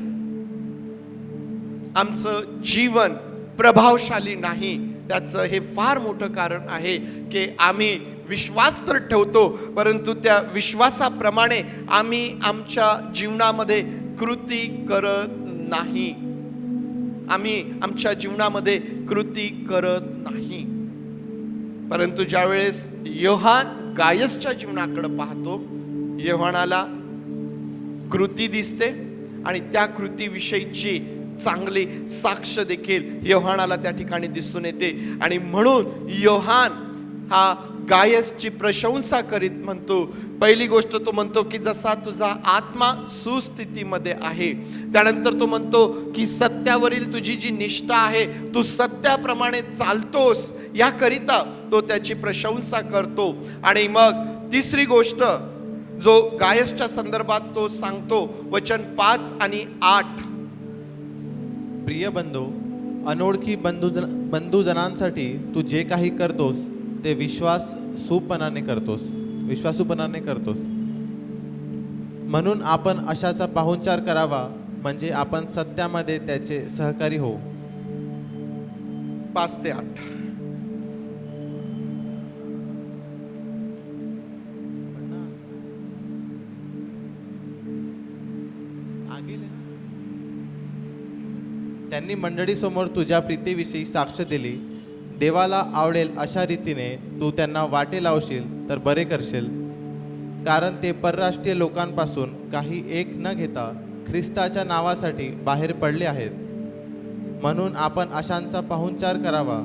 Speaker 1: आमचं जीवन प्रभावशाली नाही. त्याचं हे फार मोठं कारण आहे की आम्ही विश्वास तर ठेवतो, परंतु त्या विश्वासाप्रमाणे आम्ही आमच्या जीवनामध्ये कृती करत नाही. आम्ही आमच्या जीवनामध्ये कृती करत नाही. परंतु ज्यावेळेस योहान गायसच्या जीवनाकडे पाहतो, योहानाला कृती दिसते आणि त्या कृतीविषयीची चांगली साक्ष देखील योहानाला त्या ठिकाणी दिसून येते. आणि म्हणून योहान हा गायसची प्रशंसा करीत म्हणतो. पहिली गोष्ट तो म्हणतो की जसा तुझा आत्मा सुस्थितीमध्ये आहे. त्यानंतर तो म्हणतो की सत्यावरील तुझी जी निष्ठा आहे, तू सत्याप्रमाणे चालतोस, याकरिता तो त्याची प्रशंसा करतो. आणि मग तिसरी गोष्ट जो गायसच्या संदर्भात तो सांगतो, वचन 5 आणि 8.
Speaker 2: प्रिय बंधू, अनोळखी बंधुजनांसाठी तू जे काही करतोस ते विश्वासूपणाने करतोस. म्हणून आपण अशाचा पाहुणचार करावा, म्हणजे आपण सत्यामध्ये त्याचे सहकारी होऊ.
Speaker 1: 5 ते 8.
Speaker 2: त्यांनी मंडळीसमोर तुझ्या प्रीतीविषयी साक्ष दिली. देवाला आवडेल अशा रीतीने तू त्यांना वाटे लावशील तर बरे करशील, कारण ते परराष्ट्रीय लोकांपासून काही एक न घेता ख्रिस्ताच्या नावासाठी बाहेर पडले आहेत. म्हणून आपण अशांचा पाहुणचार करावा,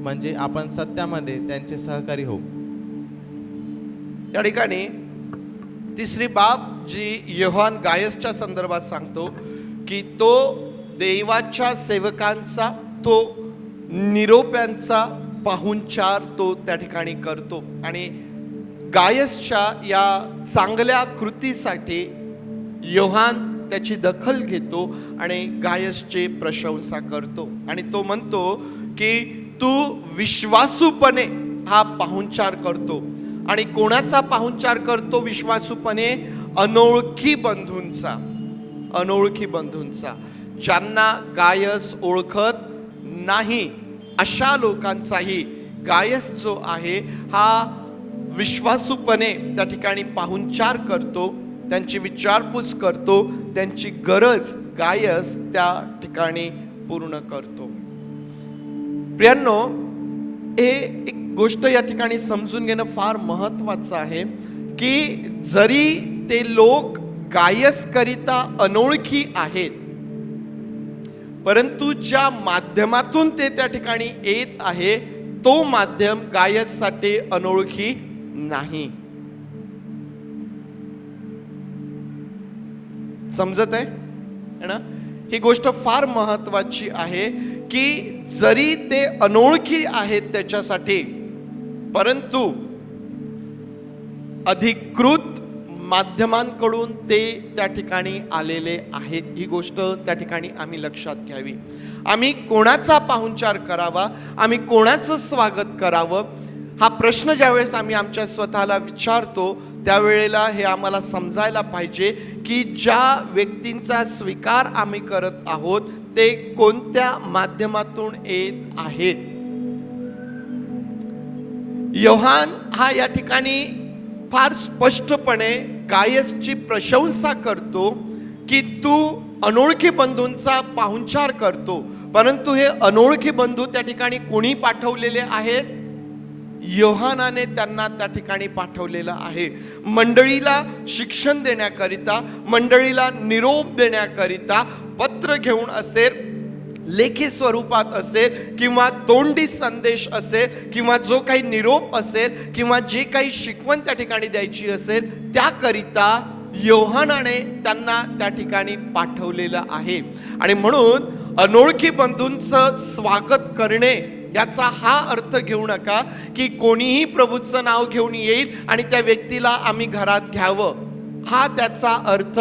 Speaker 2: म्हणजे आपण सत्यामध्ये त्यांचे सहकारी होऊ.
Speaker 1: या ठिकाणी तिसरी बाब जी योहान गायसच्या संदर्भात सांगतो की तो देवाच्या सेवकांचा, तो निरोप्यांचा पाहुणचार तो त्या ठिकाणी करतो. आणि गायसच्या या चांगल्या कृतीसाठी योहान त्याची दखल घेतो आणि गायसची प्रशंसा करतो. आणि तो म्हणतो की तू विश्वासूपणे हा पाहुणचार करतो. आणि कोणाचा पाहुणचार करतो विश्वासूपणे? अनोळखी बंधूंचा, ज्यांना गायस ओळखत नाही अशा लोकांचाही गायस जो आहे हा विश्वासूपणे त्या ठिकाणी पाहुणचार करतो, त्यांची विचारपूस करतो, त्यांची गरज गायस त्या ठिकाणी पूर्ण करतो. प्रियांनो, हे एक गोष्ट या ठिकाणी समजून घेणं फार महत्वाचं आहे की जरी ते लोक गायस करिता अनोळखी आहेत, परंतु ज्या माध्यमातून ते त्या ठिकाणी येत आहे तो माध्यम गायससाठी अनोळखी नाही. समजत आहे ना? ही गोष्ट फार महत्वाची आहे की जरी ते अनोळखी आहेत त्याच्यासाठी, परंतु अधिकृत माध्यमांकडून ते त्या ठिकाणी आलेले आहेत. ही गोष्ट त्या ठिकाणी आम्ही लक्षात घ्यावी. आम्ही कोणाचा पाहुणचार करावा, आम्ही कोणाचं स्वागत करावं, हा प्रश्न ज्यावेळेस आम्ही आमच्या स्वतःला विचारतो त्यावेळेला हे आम्हाला समजायला पाहिजे की ज्या व्यक्तींचा स्वीकार आम्ही करत आहोत ते कोणत्या माध्यमातून येत आहेत. योहान हा या ठिकाणी फार स्पष्टपणे गायसची प्रशंसा करतो की तू अनोळखी बंधूंचा पाहुणचार करतो, परंतु हे अनोळखी बंधू त्या ठिकाणी कोणी पाठवलेले आहेत? योहानाने त्यांना त्या ठिकाणी पाठवलेलं आहे. मंडळीला शिक्षण देण्याकरिता, मंडळीला निरोप देण्याकरिता पत्र घेऊन असेल, लेखी स्वरूपात असेल, किंवा तोंडी संदेश असेल, किंवा जो काही निरोप असेल, किंवा जे काही शिकवण त्या ठिकाणी द्यायची असेल, त्याकरिता योहानाने त्यांना त्या ठिकाणी पाठवलेलं आहे. आणि म्हणून अनोळखी बंधूंचं स्वागत करणे याचा हा अर्थ घेऊ नका की कोणीही प्रभूचं नाव घेऊन येईल आणि त्या व्यक्तीला आम्ही घरात घ्यावं, हा त्याचा अर्थ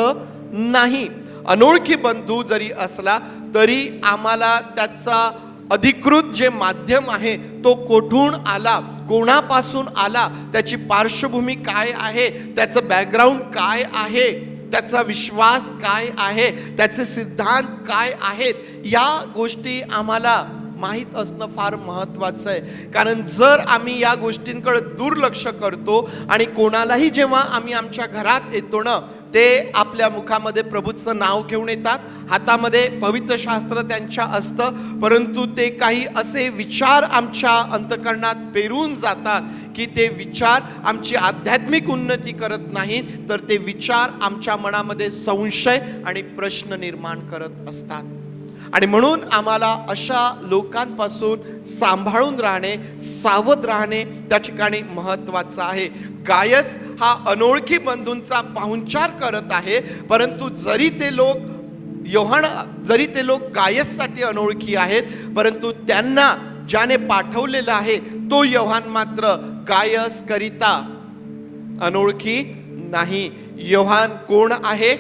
Speaker 1: नाही. अनोळखी बंधू जरी असला तरी आम्हाला त्याचा अधिकृत जे माध्यम आहे तो कोठून आला, कोणापासून आला, त्याची पार्श्वभूमी काय आहे, त्याचं बॅकग्राऊंड काय आहे, त्याचा विश्वास काय आहे, त्याचे सिद्धांत काय आहेत, या गोष्टी आम्हाला माहीत असणं फार महत्त्वाचं आहे. कारण जर आम्ही या गोष्टींकडे दुर्लक्ष करतो आणि कोणालाही जेव्हा आम्ही आमच्या घरात येतो ना, ते आपल्या मुखामध्ये प्रभूचं नाव घेऊन येतात, हातामध्ये पवित्र शास्त्र त्यांच्या असतं, परंतु ते काही असे विचार आमच्या अंतःकरणात पेरून जातात की ते विचार आमची आध्यात्मिक उन्नती करत नाही, तर ते विचार आमच्या मनामध्ये संशय आणि प्रश्न निर्माण करत असतात. आणि म्हणून आम्हाला अशा लोकांपासून सांभाळून राहणे, सावध राहणे त्या ठिकाणी महत्त्वाचं आहे. गायस हा अनोळखी बंधूंचा पाहुणचार करत आहे, परंतु जरी ते लोक गायससाठी अनोळखी आहेत, परंतु त्यांना ज्याने पाठवलेलं आहे तो योहान मात्र गायस करिता अनोळखी नाही. योहान कोण आहे?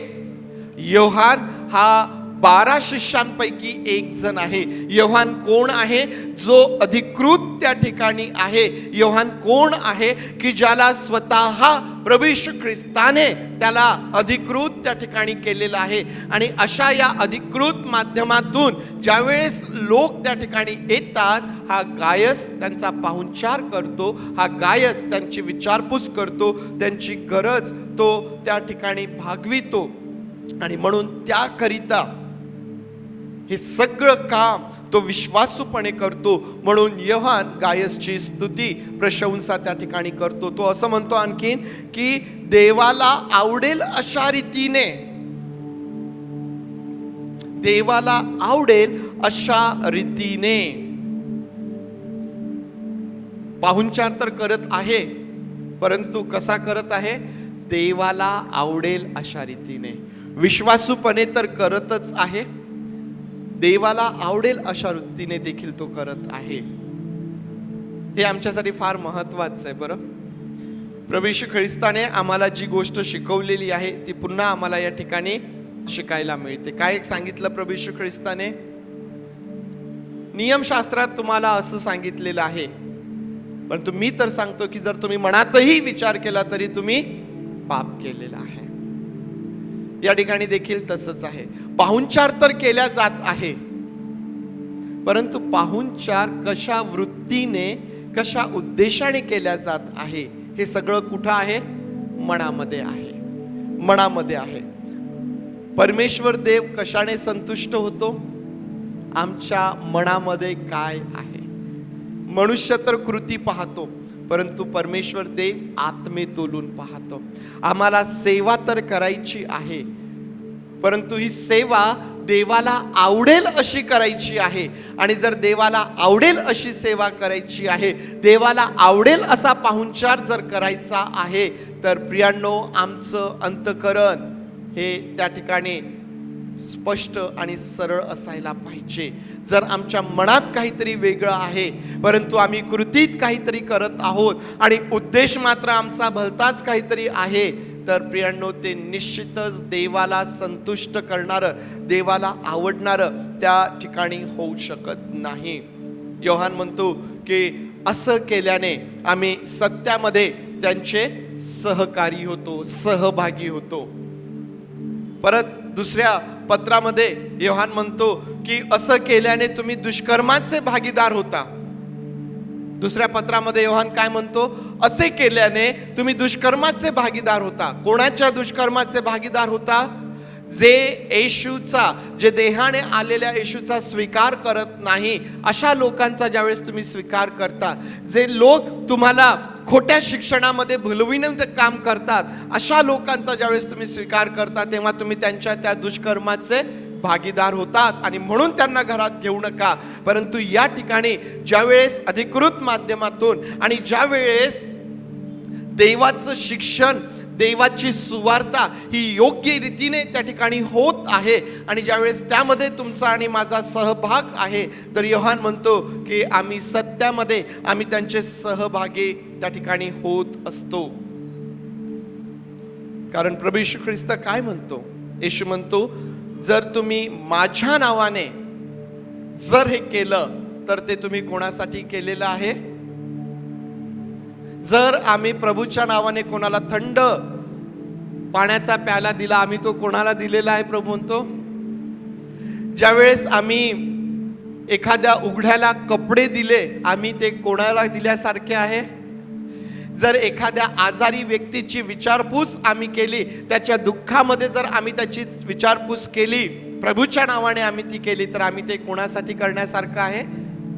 Speaker 1: योहान हा 12 शिष्यांपैकी एक जण आहे. योहान कोण आहे? जो अधिकृत त्या ठिकाणी आहे. योहान कोण आहे की ज्याला स्वतः प्रभू येशू ख्रिस्ताने त्याला अधिकृत त्या ठिकाणी केलेलं आहे. आणि अशा या अधिकृत माध्यमातून ज्यावेळेस लोक त्या ठिकाणी येतात, हा गायस त्यांचा पाहुणचार करतो, हा गायस त्यांची विचारपूस करतो, त्यांची गरज तो त्या ठिकाणी भागवितो. आणि म्हणून त्याकरिता हे सगळं काम तो विश्वासूपणे करतो. म्हणून योहान गायसची स्तुती प्रशंसा त्या ठिकाणी करतो. तो असं म्हणतो आणखीन की देवाला आवडेल अशा रीतीने, देवाला आवडेल अशा रीतीने पाहुणचार तर करत आहे, परंतु कसा करत आहे? देवाला आवडेल अशा रीतीने. विश्वासूपणे तर करतच आहे, देवाला आवडेल अशा वृत्तीने देखील तो करत आहे. हे आमच्यासाठी फार महत्वाचं आहे. बरं, प्रभू येशू ख्रिस्ताने आम्हाला जी गोष्ट शिकवलेली आहे ती पुन्हा आम्हाला या ठिकाणी शिकायला मिळते. काय सांगितलं प्रभू येशू ख्रिस्ताने? नियमशास्त्रात तुम्हाला असं सांगितलेलं आहे, परंतु मी तर सांगतो की जर तुम्ही मनातही विचार केला तरी तुम्ही पाप केलेला आहे. या ठिकाणी देखील तसंच आहे. पाहुणचार तर केल्या जात आहे, परंतु पाहुणचार कशा वृत्तीने, कशा उद्देशाने केल्या जात आहे हे सगळं कुठं आहे? मनामध्ये आहे. मनामध्ये आहे. परमेश्वर देव कशाने संतुष्ट होतो? आमच्या मनामध्ये काय आहे. मनुष्य तर कृती पाहतो, परंतु परमेश्वर देव आत्मेतोलून पाहतो. आम्हाला सेवा तर करायची आहे, परंतु ही सेवा देवाला आवडेल अशी करायची आहे. आणि जर देवाला आवडेल अशी सेवा करायची आहे, देवाला आवडेल असा पाहुणचार जर करायचा आहे, तर प्रियांनो आमचं अंतःकरण हे त्या ठिकाणी स्पष्ट आणि सरळ असायला पाहिजे. जर आमच्या मनात काहीतरी वेगळं आहे, परंतु आम्ही कृतीत काहीतरी करत आहोत आणि उद्देश मात्र आमचा भलताच काहीतरी आहे, तर प्रियांनो ते निश्चितच देवाला संतुष्ट करणारं, देवाला आवडणारं त्या ठिकाणी होऊ शकत नाही. योहान म्हणतो की असं केल्याने आम्ही सत्यामध्ये त्यांचे सहकारी होतो, सहभागी होतो. परत दुसऱ्या पत्रामध्ये योहान म्हणतो की असं केल्याने तुम्ही दुष्कर्माचे भागीदार होता. दुसऱ्या पत्रामध्ये योहान काय म्हणतो? असे केल्याने तुम्ही दुष्कर्माचे भागीदार होता. कोणाच्या दुष्कर्माचे भागीदार होता? जे येशूचा, जे देहाने आलेल्या येशूचा स्वीकार करत नाही अशा लोकांचा ज्यावेळेस तुम्ही स्वीकार करता, जे लोक तुम्हाला खोट्या शिक्षणामध्ये भुलविण्याचं काम करतात, अशा लोकांचा ज्यावेळेस तुम्ही स्वीकार करता, तेव्हा तुम्ही त्यांच्या त्या दुष्कर्माचे भागीदार होतात. आणि म्हणून त्यांना घरात घेऊ नका. परंतु या ठिकाणी ज्यावेळेस अधिकृत माध्यमातून आणि ज्यावेळेस देवाचं शिक्षण, देवाची सुवार्ता ही योग्य रीतीने त्या ठिकाणी होत आहे आणि ज्यावेळेस त्यामध्ये तुमचा आणि माझा सहभाग आहे, तर योहान म्हणतो की आम्ही सत्यामध्ये आम्ही त्यांचे सहभागी त्या ठिकाणी होत असतो. कारण प्रभू येशू ख्रिस्त काय म्हणतो? येशू म्हणतो जर तुम्ही माझ्या नावाने जर हे केलं तर ते तुम्ही कोणासाठी केलेलं आहे? जर आम्ही प्रभूच्या नावाने कोणाला थंड पाण्याचा प्याला दिला, आम्ही तो कोणाला दिलेला आहे? प्रभू म्हणतो ज्यावेळेस आम्ही एखाद्या उघड्याला कपडे दिले, आम्ही ते कोणाला दिल्यासारखे आहे? जर एखाद्या आजारी व्यक्तीची विचारपूस आम्ही केली, त्याच्या दुःखामध्ये जर आम्ही त्याची विचारपूस केली, प्रभूच्या नावाने आम्ही ती केली, तर आम्ही ते कोणासाठी करण्यासारखं आहे?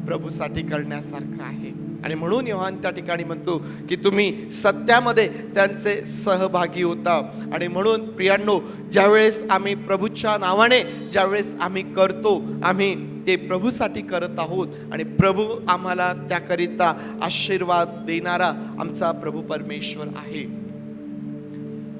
Speaker 1: प्रभूसाठी करण्यासारखं आहे. आणि म्हणून योहान त्या ठिकाणी म्हणतो की तुम्ही सत्यामध्ये त्यांचे सहभागी होता. आणि म्हणून प्रियांनो, ज्यावेळेस आम्ही प्रभूच्या नावाने ज्यावेळेस आम्ही करतो, आम्ही ते प्रभूसाठी करत आहोत आणि प्रभू आम्हाला त्याकरिता आशीर्वाद देणारा आमचा प्रभू परमेश्वर आहे.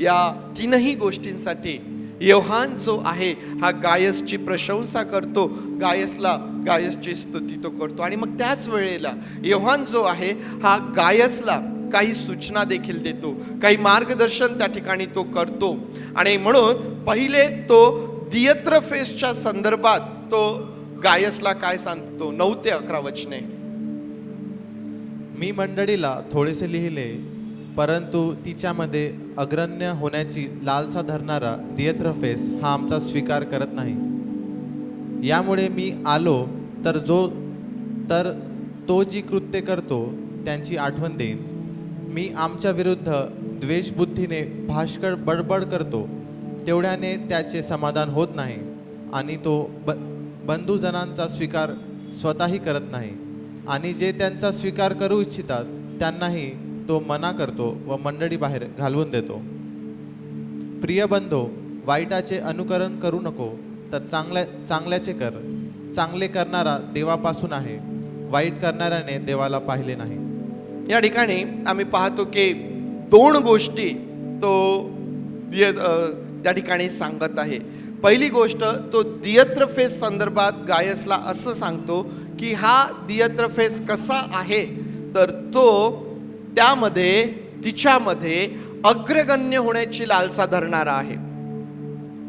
Speaker 1: या तीनही गोष्टींसाठी योहान जो आहे हा गायसची प्रशंसा करतो, गायसची स्तुती तो करतो. आणि मग त्याच वेळेला योहान जो आहे हा गायसला काही सूचना देखील देतो, काही मार्गदर्शन त्या ठिकाणी तो करतो. आणि म्हणून पहिले तो दियत्रफेसच्या संदर्भात तो गायसला काय सांगतो, 9 ते 11 वचने.
Speaker 2: मी मंडळीला थोडेसे लिहिले, परंतु तिच्यामध्ये अग्रण्य होण्याची लालसा धरणारा दियत्रफेस हा आमचा स्वीकार करत नाही. यामुळे मी आलो तर तो जी कृत्ये करतो त्यांची आठवण देईन. मी आमच्या विरुद्ध द्वेषबुद्धीने भाष्कळ बडबड करतो, तेवढ्याने त्याचे समाधान होत नाही. आणि तो बंधुजनांचा स्वीकार स्वतःही करत नाही, आणि जे त्यांचा स्वीकार करू इच्छितात त्यांनाही तो मना करतो व मंडळी बाहेर घालवून देतो. प्रिय बंधो, वाईटाचे अनुकरण करू नको, तर चांगल्याचे कर. चांगले करणारा देवापासून आहे, वाईट करणाऱ्याने देवाला पाहिले नाही.
Speaker 1: या ठिकाणी आम्ही पाहतो की 2 गोष्टी तो त्या ठिकाणी सांगत आहे. पहिली गोष्ट, तो दियत्रफेस संदर्भात गायसला असं सांगतो की हा दियत्रफेस कसा आहे, तर तो तिच्यामध्ये अग्रगण्य होण्याची लालसा धरणारा आहे.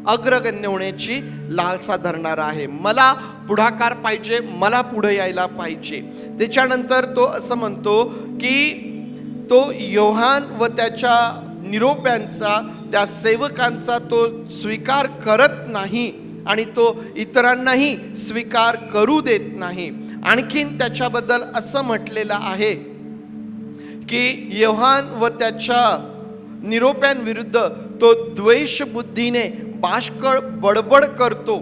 Speaker 1: अग्रगण्य होण्याची लालसा धरणारा आहे. मला पुढाकार पाहिजे, मला पुढे यायला पाहिजे. त्याच्यानंतर तो असं म्हणतो की तो योहान व त्याच्या निरोप्यांचा, त्या सेवकांचा तो स्वीकार करत नाही आणि तो इतरांनाही स्वीकार करू देत नाही. आणखीन त्याच्याबद्दल असं म्हटलेलं आहे की योहान व त्याच्या निरोप्यांविरुद्ध तो द्वेष बुद्धीने बाष्कळ बडबड करतो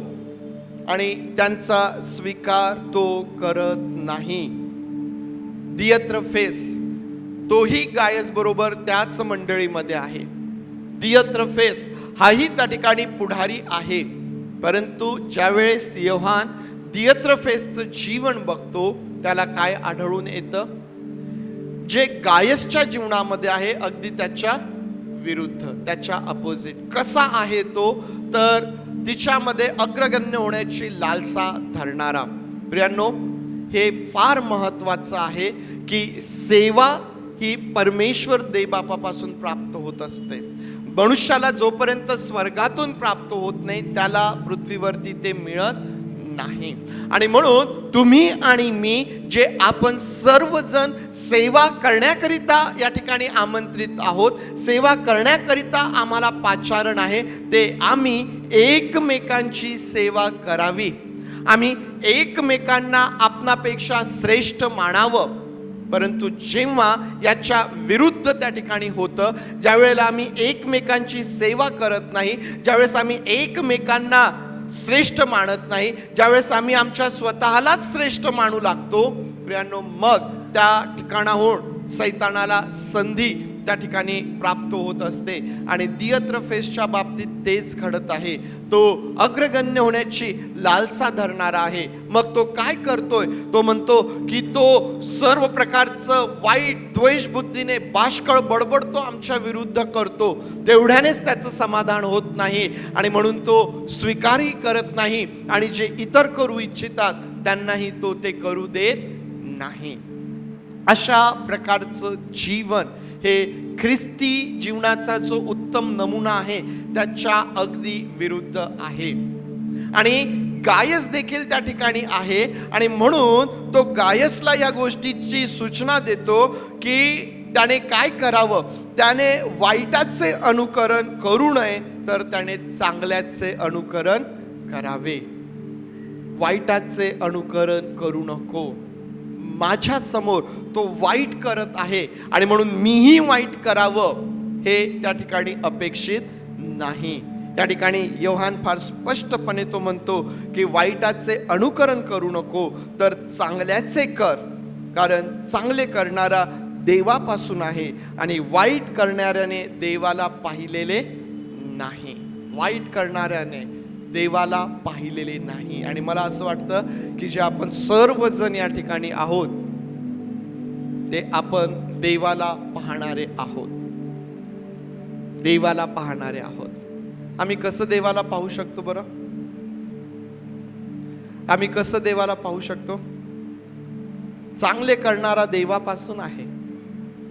Speaker 1: आणि त्यांचा स्वीकार तो करत नाही. दियत्रफेस तोही गायस बरोबर त्याच मंडळीमध्ये आहे. दियत्रफेस हाही त्या ठिकाणी पुढारी आहे. परंतु ज्यावेळेस योहान दियत्रफेसचं जीवन बघतो, त्याला काय आढळून येतं, जे गायसच्या जीवनामध्ये आहे अगदी त्याच्या विरुद्ध, त्याच्या अपोजिट. कसा आहे तो, तर तिच्यामध्ये अग्रगण्य होण्याची लालसा धरणारा. प्रियांनो, हे फार महत्वाचं आहे की सेवा ही परमेश्वर देवबापापासून प्राप्त होत असते. मनुष्याला जोपर्यंत स्वर्गातून प्राप्त होत नाही त्याला पृथ्वीवरती ते मिळत नाही. आणि म्हणून तुम्ही आणि मी जे आपण सर्वजण सेवा करण्याकरिता या ठिकाणी आमंत्रित आहोत, सेवा करण्याकरिता आम्हाला पाचारण आहे, ते आम्ही एकमेकांची सेवा करावी. आम्ही एकमेकांना आपणापेक्षा श्रेष्ठ मानावं. परंतु जेव्हा याच्या विरुद्ध त्या ठिकाणी होतं, ज्यावेळेला आम्ही एकमेकांची सेवा करत नाही, ज्यावेळेस आम्ही एकमेकांना श्रेष्ठ मानत नाही, ज्यावेळेस आम्ही आमच्या स्वतःलाच श्रेष्ठ मानू लागतो, प्रियांनो, मग त्या ठिकाणाहून सैतानाला संधी त्या ठिकाणी प्राप्त होत असते. आणि दियत्रफेसच्या बाबतीत तेच घडत आहे. तो अग्रगण्य होण्याची लालसा धरणारा आहे. मग तो काय करतोय, तो म्हणतो की तो सर्व प्रकारचं वाईट द्वेष बुद्धीने बाष्कळ बडबडतो, आमच्या विरुद्ध करतो, तेवढ्यानेच त्याचं समाधान होत नाही आणि म्हणून तो स्वीकारही करत नाही. आणि जे इतर करू इच्छितात त्यांनाही तो ते करू देत नाही. अशा प्रकारचं जीवन हे ख्रिस्ती जीवनाचा जो उत्तम नमुना आहे त्याच्या अगदी विरुद्ध आहे. आणि गायस देखील त्या ठिकाणी आहे आणि म्हणून तो गायसला या गोष्टीची सूचना देतो की त्याने काय करावं. त्याने वाईटाचे अनुकरण करू नये, तर त्याने चांगल्याचे अनुकरण करावे. वाईटाचे अनुकरण करू नको. माझ्या समोर तो वाईट करत आहे आणि म्हणून मीही वाईट करावं हे त्या ठिकाणी अपेक्षित नाही. त्या ठिकाणी योहान फार स्पष्टपणे तो म्हणतो की वाईटाचे अनुकरण करू नको, तर चांगल्याचे कर. कारण चांगले करणारा देवापासून आहे आणि वाईट करणाऱ्याने देवाला पाहिलेले नाही. वाईट करणाऱ्याने देवाला पाहिलेले नाही. आणि मला असं वाटतं की जे आपण सर्वजण या ठिकाणी आहोत ते आपण देवाला पाहणारे आहोत. देवाला पाहणारे आहोत. आम्ही कसं देवाला पाहू शकतो बरं? आम्ही कसं देवाला पाहू शकतो? चांगले करणारा देवापासून आहे.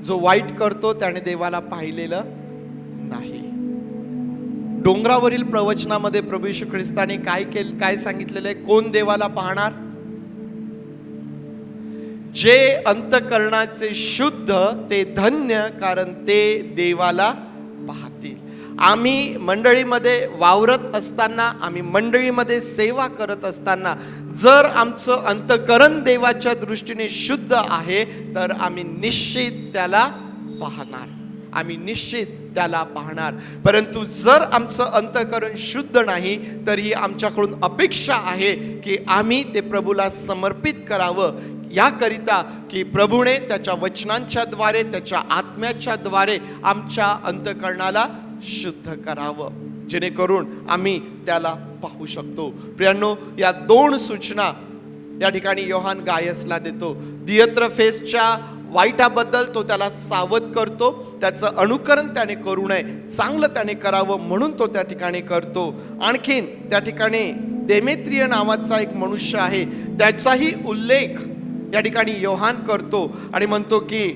Speaker 1: जो वाईट करतो त्याने देवाला पाहिलेलं नाही. डोंगरावरील प्रवचनामध्ये प्रभू येशू ख्रिस्ताने काय सांगितलेलं आहे? कोण देवाला पाहणार? जे अंतकरणाचे शुद्ध ते धन्य, कारण ते देवाला पाहतील. आम्ही मंडळीमध्ये वावरत असताना, आम्ही मंडळीमध्ये सेवा करत असताना जर आमचं अंतकरण देवाच्या दृष्टीने शुद्ध आहे तर आम्ही निश्चित त्याला पाहणार. आम्ही निश्चित त्याला पाहणार. परंतु जर आमचं अंतकरण शुद्ध नाही तर ही आमच्याकडून अपेक्षा आहे की आम्ही ते प्रभूला समर्पित करावं, याकरिता की प्रभूने त्याच्या वचनांच्या द्वारे, त्याच्या आत्म्याच्या द्वारे आमच्या अंतकरणाला शुद्ध करावं, जेणेकरून आम्ही त्याला पाहू शकतो. प्रियांनो, या 2 सूचना या ठिकाणी योहान गायसला देतो. दियत्रफेसच्या वाईटाबद्दल तो त्याला सावध करतो. त्याचं अनुकरण त्याने करू नये, चांगलं त्याने करावं म्हणून तो त्या ठिकाणी करतो. आणखीन त्या ठिकाणी देमेत्रिय नावाचा एक मनुष्य आहे, त्याचाही उल्लेख या ठिकाणी योहान करतो आणि म्हणतो की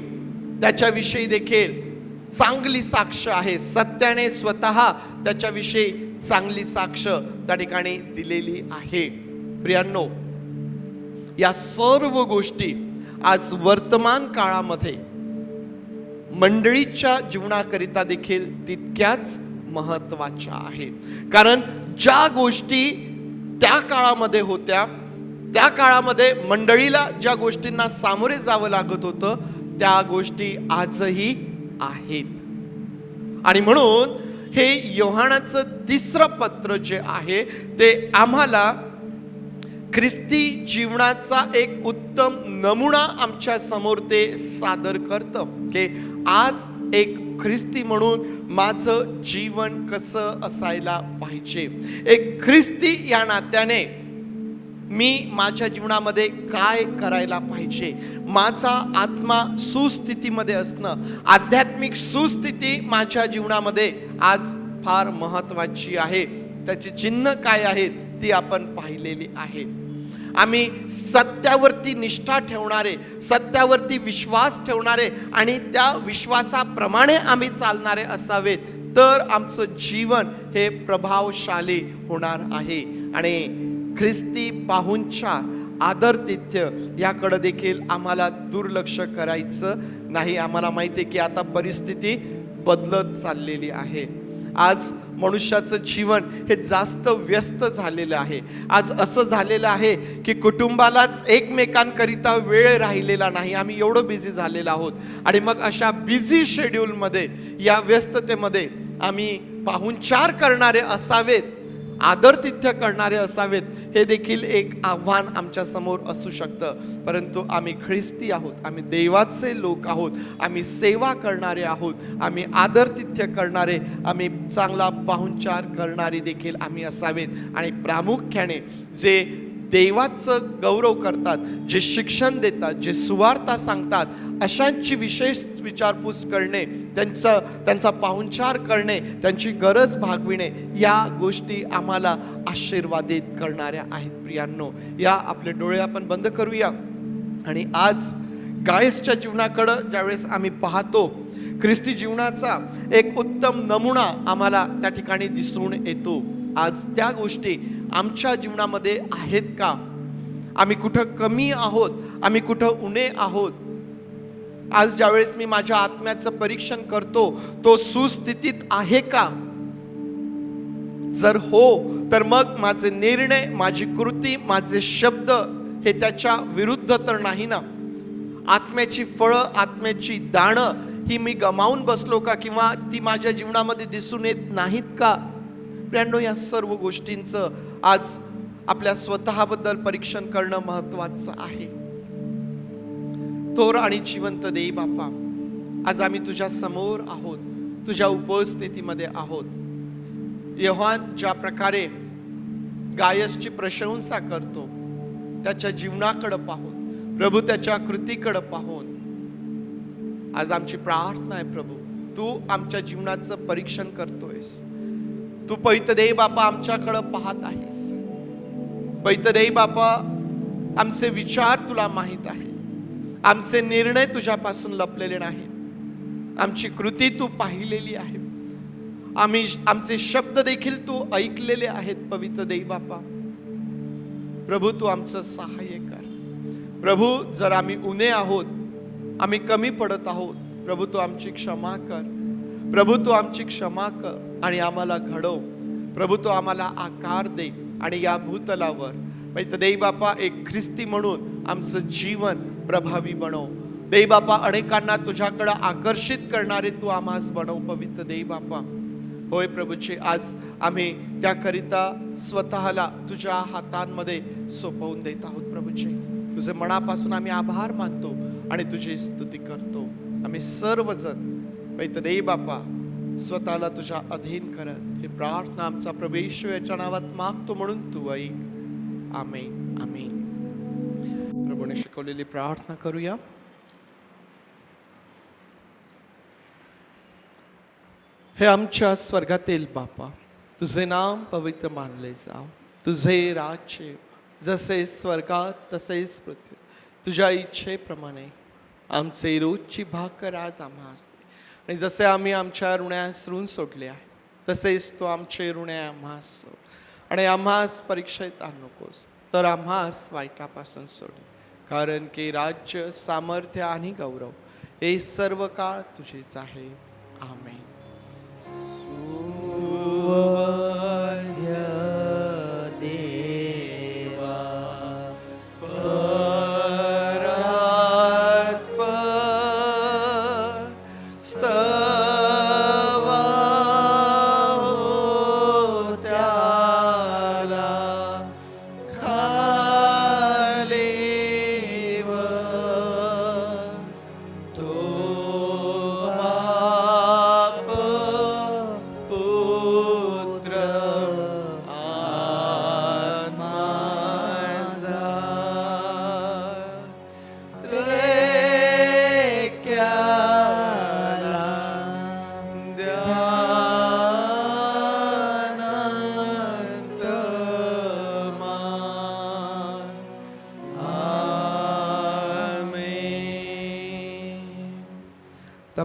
Speaker 1: त्याच्याविषयी देखील चांगली साक्ष आहे. सत्याने स्वतः त्याच्याविषयी चांगली साक्ष त्या ठिकाणी दिलेली आहे. प्रियांनो, या सर्व गोष्टी आज वर्तमान काळामध्ये मंडळीच्या जीवनाकरिता देखील तितक्याच महत्वाच्या आहेत. कारण ज्या गोष्टी त्या काळामध्ये होत्या, त्या काळामध्ये मंडळीला ज्या गोष्टींना सामोरे जावं लागत होतं त्या गोष्टी आजही आहेत. आणि म्हणून हे योहानाचं 3रं पत्र जे आहे ते आम्हाला ख्रिस्ती जीवनाचा एक उत्तम नमुना आमच्या समोर ते सादर करतं की आज एक ख्रिस्ती म्हणून माझं जीवन कसं असायला पाहिजे. एक ख्रिस्ती या नात्याने मी माझ्या जीवनामध्ये काय करायला पाहिजे. माझा आत्मा सुस्थितीमध्ये असणं, आध्यात्मिक सुस्थिती माझ्या जीवनामध्ये आज फार महत्वाची आहे. त्याची चिन्ह काय आहेत ती आपण पाहिलेली आहे. आम्ही सत्यावरती निष्ठा ठेवणारे, सत्यावरती विश्वास ठेवणारे आणि त्या विश्वासाप्रमाणे आम्ही चालणारे असावेत, तर आमचं जीवन हे प्रभावशाली होणार आहे. आणि ख्रिस्ती पाहुणचार, आदरातिथ्य याकडे देखील आम्हाला दुर्लक्ष करायचं नाही. आम्हाला माहिती आहे की आता परिस्थिती बदलत चाललेली आहे. आज मनुष्याचं जीवन हे जास्त व्यस्त झालेलं आहे. आज असं झालेलं आहे की कुटुंबालाच एकमेकांकरिता वेळ राहिलेला नाही. आम्ही एवढं बिझी झालेलो आहोत. आणि मग अशा बिझी शेड्यूलमध्ये, या व्यस्ततेमध्ये आम्ही पाहुणचार करणारे असावेत, आदरातिथ्य करणारे असावेत, हे देखील एक आव्हान आमच्या समोर असू शकतं. परंतु आम्ही ख्रिस्ती आहोत, आम्ही देवाचे लोक आहोत, आम्ही सेवा करणारे आहोत, आम्ही आदरातिथ्य करणारे, आम्ही चांगला पाहुणचार करणारे देखील आम्ही असावेत. आणि प्रामुख्याने जे देवाचं गौरव करतात, जे शिक्षण देतात, जे सुवार्ता सांगतात, अशांची विशेष विचारपूस करणे, त्यांचा पाहुणचार करणे, त्यांची गरज भागविणे, या गोष्टी आम्हाला आशीर्वादित करणाऱ्या आहेत. प्रियांनो, या आपले डोळे आपण बंद करूया आणि आज गायसच्या जीवनाकडं ज्यावेळेस आम्ही पाहतो, ख्रिस्ती जीवनाचा एक उत्तम नमुना आम्हाला त्या ठिकाणी दिसून येतो. आज त्या गोष्टी आमच्या जीवनामध्ये आहेत का? आम्ही कुठं कमी आहोत? आम्ही कुठं उणे आहोत? आज ज्यावेळेस मी माझ्या आत्म्याचं परीक्षण करतो, तो सुस्थितीत आहे का? जर हो, तर मग माझे निर्णय, माझी कृती, माझे शब्द हे त्याच्या विरुद्ध तर नाही ना? आत्म्याची फळं, आत्म्याची दाणं ही मी गमावून बसलो का? किंवा ती माझ्या जीवनामध्ये दिसून येत नाहीत का? प्रियांनो, या सर्व गोष्टींचं आज आपल्या स्वतःबद्दल परीक्षण करणं महत्वाचं आहे. थोर आणि जिवंत देव बापा, आज आम्ही तुझ्या समोर आहोत, तुझ्या उपस्थितीमध्ये आहोत. योहान ज्या प्रकारे गायसची प्रशंसा करतो, त्याच्या जीवनाकडे पाहून, प्रभू त्याच्या कृतीकडे पाहून आज आमची प्रार्थना आहे प्रभू, तू आमच्या जीवनाचं परीक्षण करतोयस. तू पैतदेव बापा आमच्याकडे पाहत आहेस. पैतदेव बापा, आमचे विचार तुला माहीत आहे, आमचे निर्णय तुझ्यापासून लपलेले नाहीत. आमची कृती तू पाहिलेली आहे, आमचे शब्द देखील तू ऐकलेले आहेत. पवित्र देव बापा, प्रभू तू आमचं सहाय्य कर. प्रभू, जर आम्ही उणे आहोत, आम्ही कमी पडत आहोत, प्रभू तू आमची क्षमा कर. प्रभू तू आमची क्षमा कर आणि आम्हाला घडव. प्रभू तू आम्हाला आकार दे आणि या भूतलावर पवित्र देव बापा एक ख्रिस्ती म्हणून आमचं जीवन प्रभावी बनव. देव बापा, अनेकांना तुझ्याकडे आकर्षित करणारे तू आम्हास बनव. पवित्र देव बापा, होय प्रभूचे, आज आम्ही त्याकरिता स्वतःला तुझ्या हातांमध्ये सोपवून देत आहोत. प्रभूचे, तुझे मनापासून आम्ही आभार मानतो आणि तुझी स्तुती करतो. आम्ही सर्वजण पवित्र देव बापा स्वतःला तुझ्या अधीन करत ही प्रार्थना आमचा प्रभू येशू याच्या नावात मागतो, म्हणून तू ऐक. आमेन, आमेन. प्रभूने शिकवलेली प्रार्थना करूया. हे आमच्या स्वर्गातील बापा, तुझे नाम पवित्र मानले जाव. तुझे राज्य जसे स्वर्गात तसेच पृथ्वी. तुझ्या इच्छेप्रमाणे आमचे रोजची भाकर आज आम्हास दे. आणि जसे आम्ही आमच्या ऋणास ऋण सोडले आहे, तसेच तो आमचे ऋणे आम्हास सोड. आणि आम्हास परीक्षेत आण नकोस, तर आम्हास वाईटापासून सोड. कारण की राज्य, सामर्थ्य आणि गौरव हे सर्व काळ तुझेच आहे. आमेन.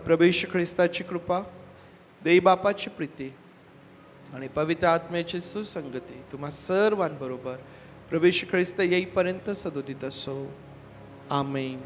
Speaker 1: प्रभू येशू ख्रिस्ताची कृपा, देव बापाची प्रीती आणि पवित्र आत्म्याची सुसंगती तुम्हा सर्वांबरोबर प्रभू येशू ख्रिस्त येईपर्यंत सदोदित असो. आमेन.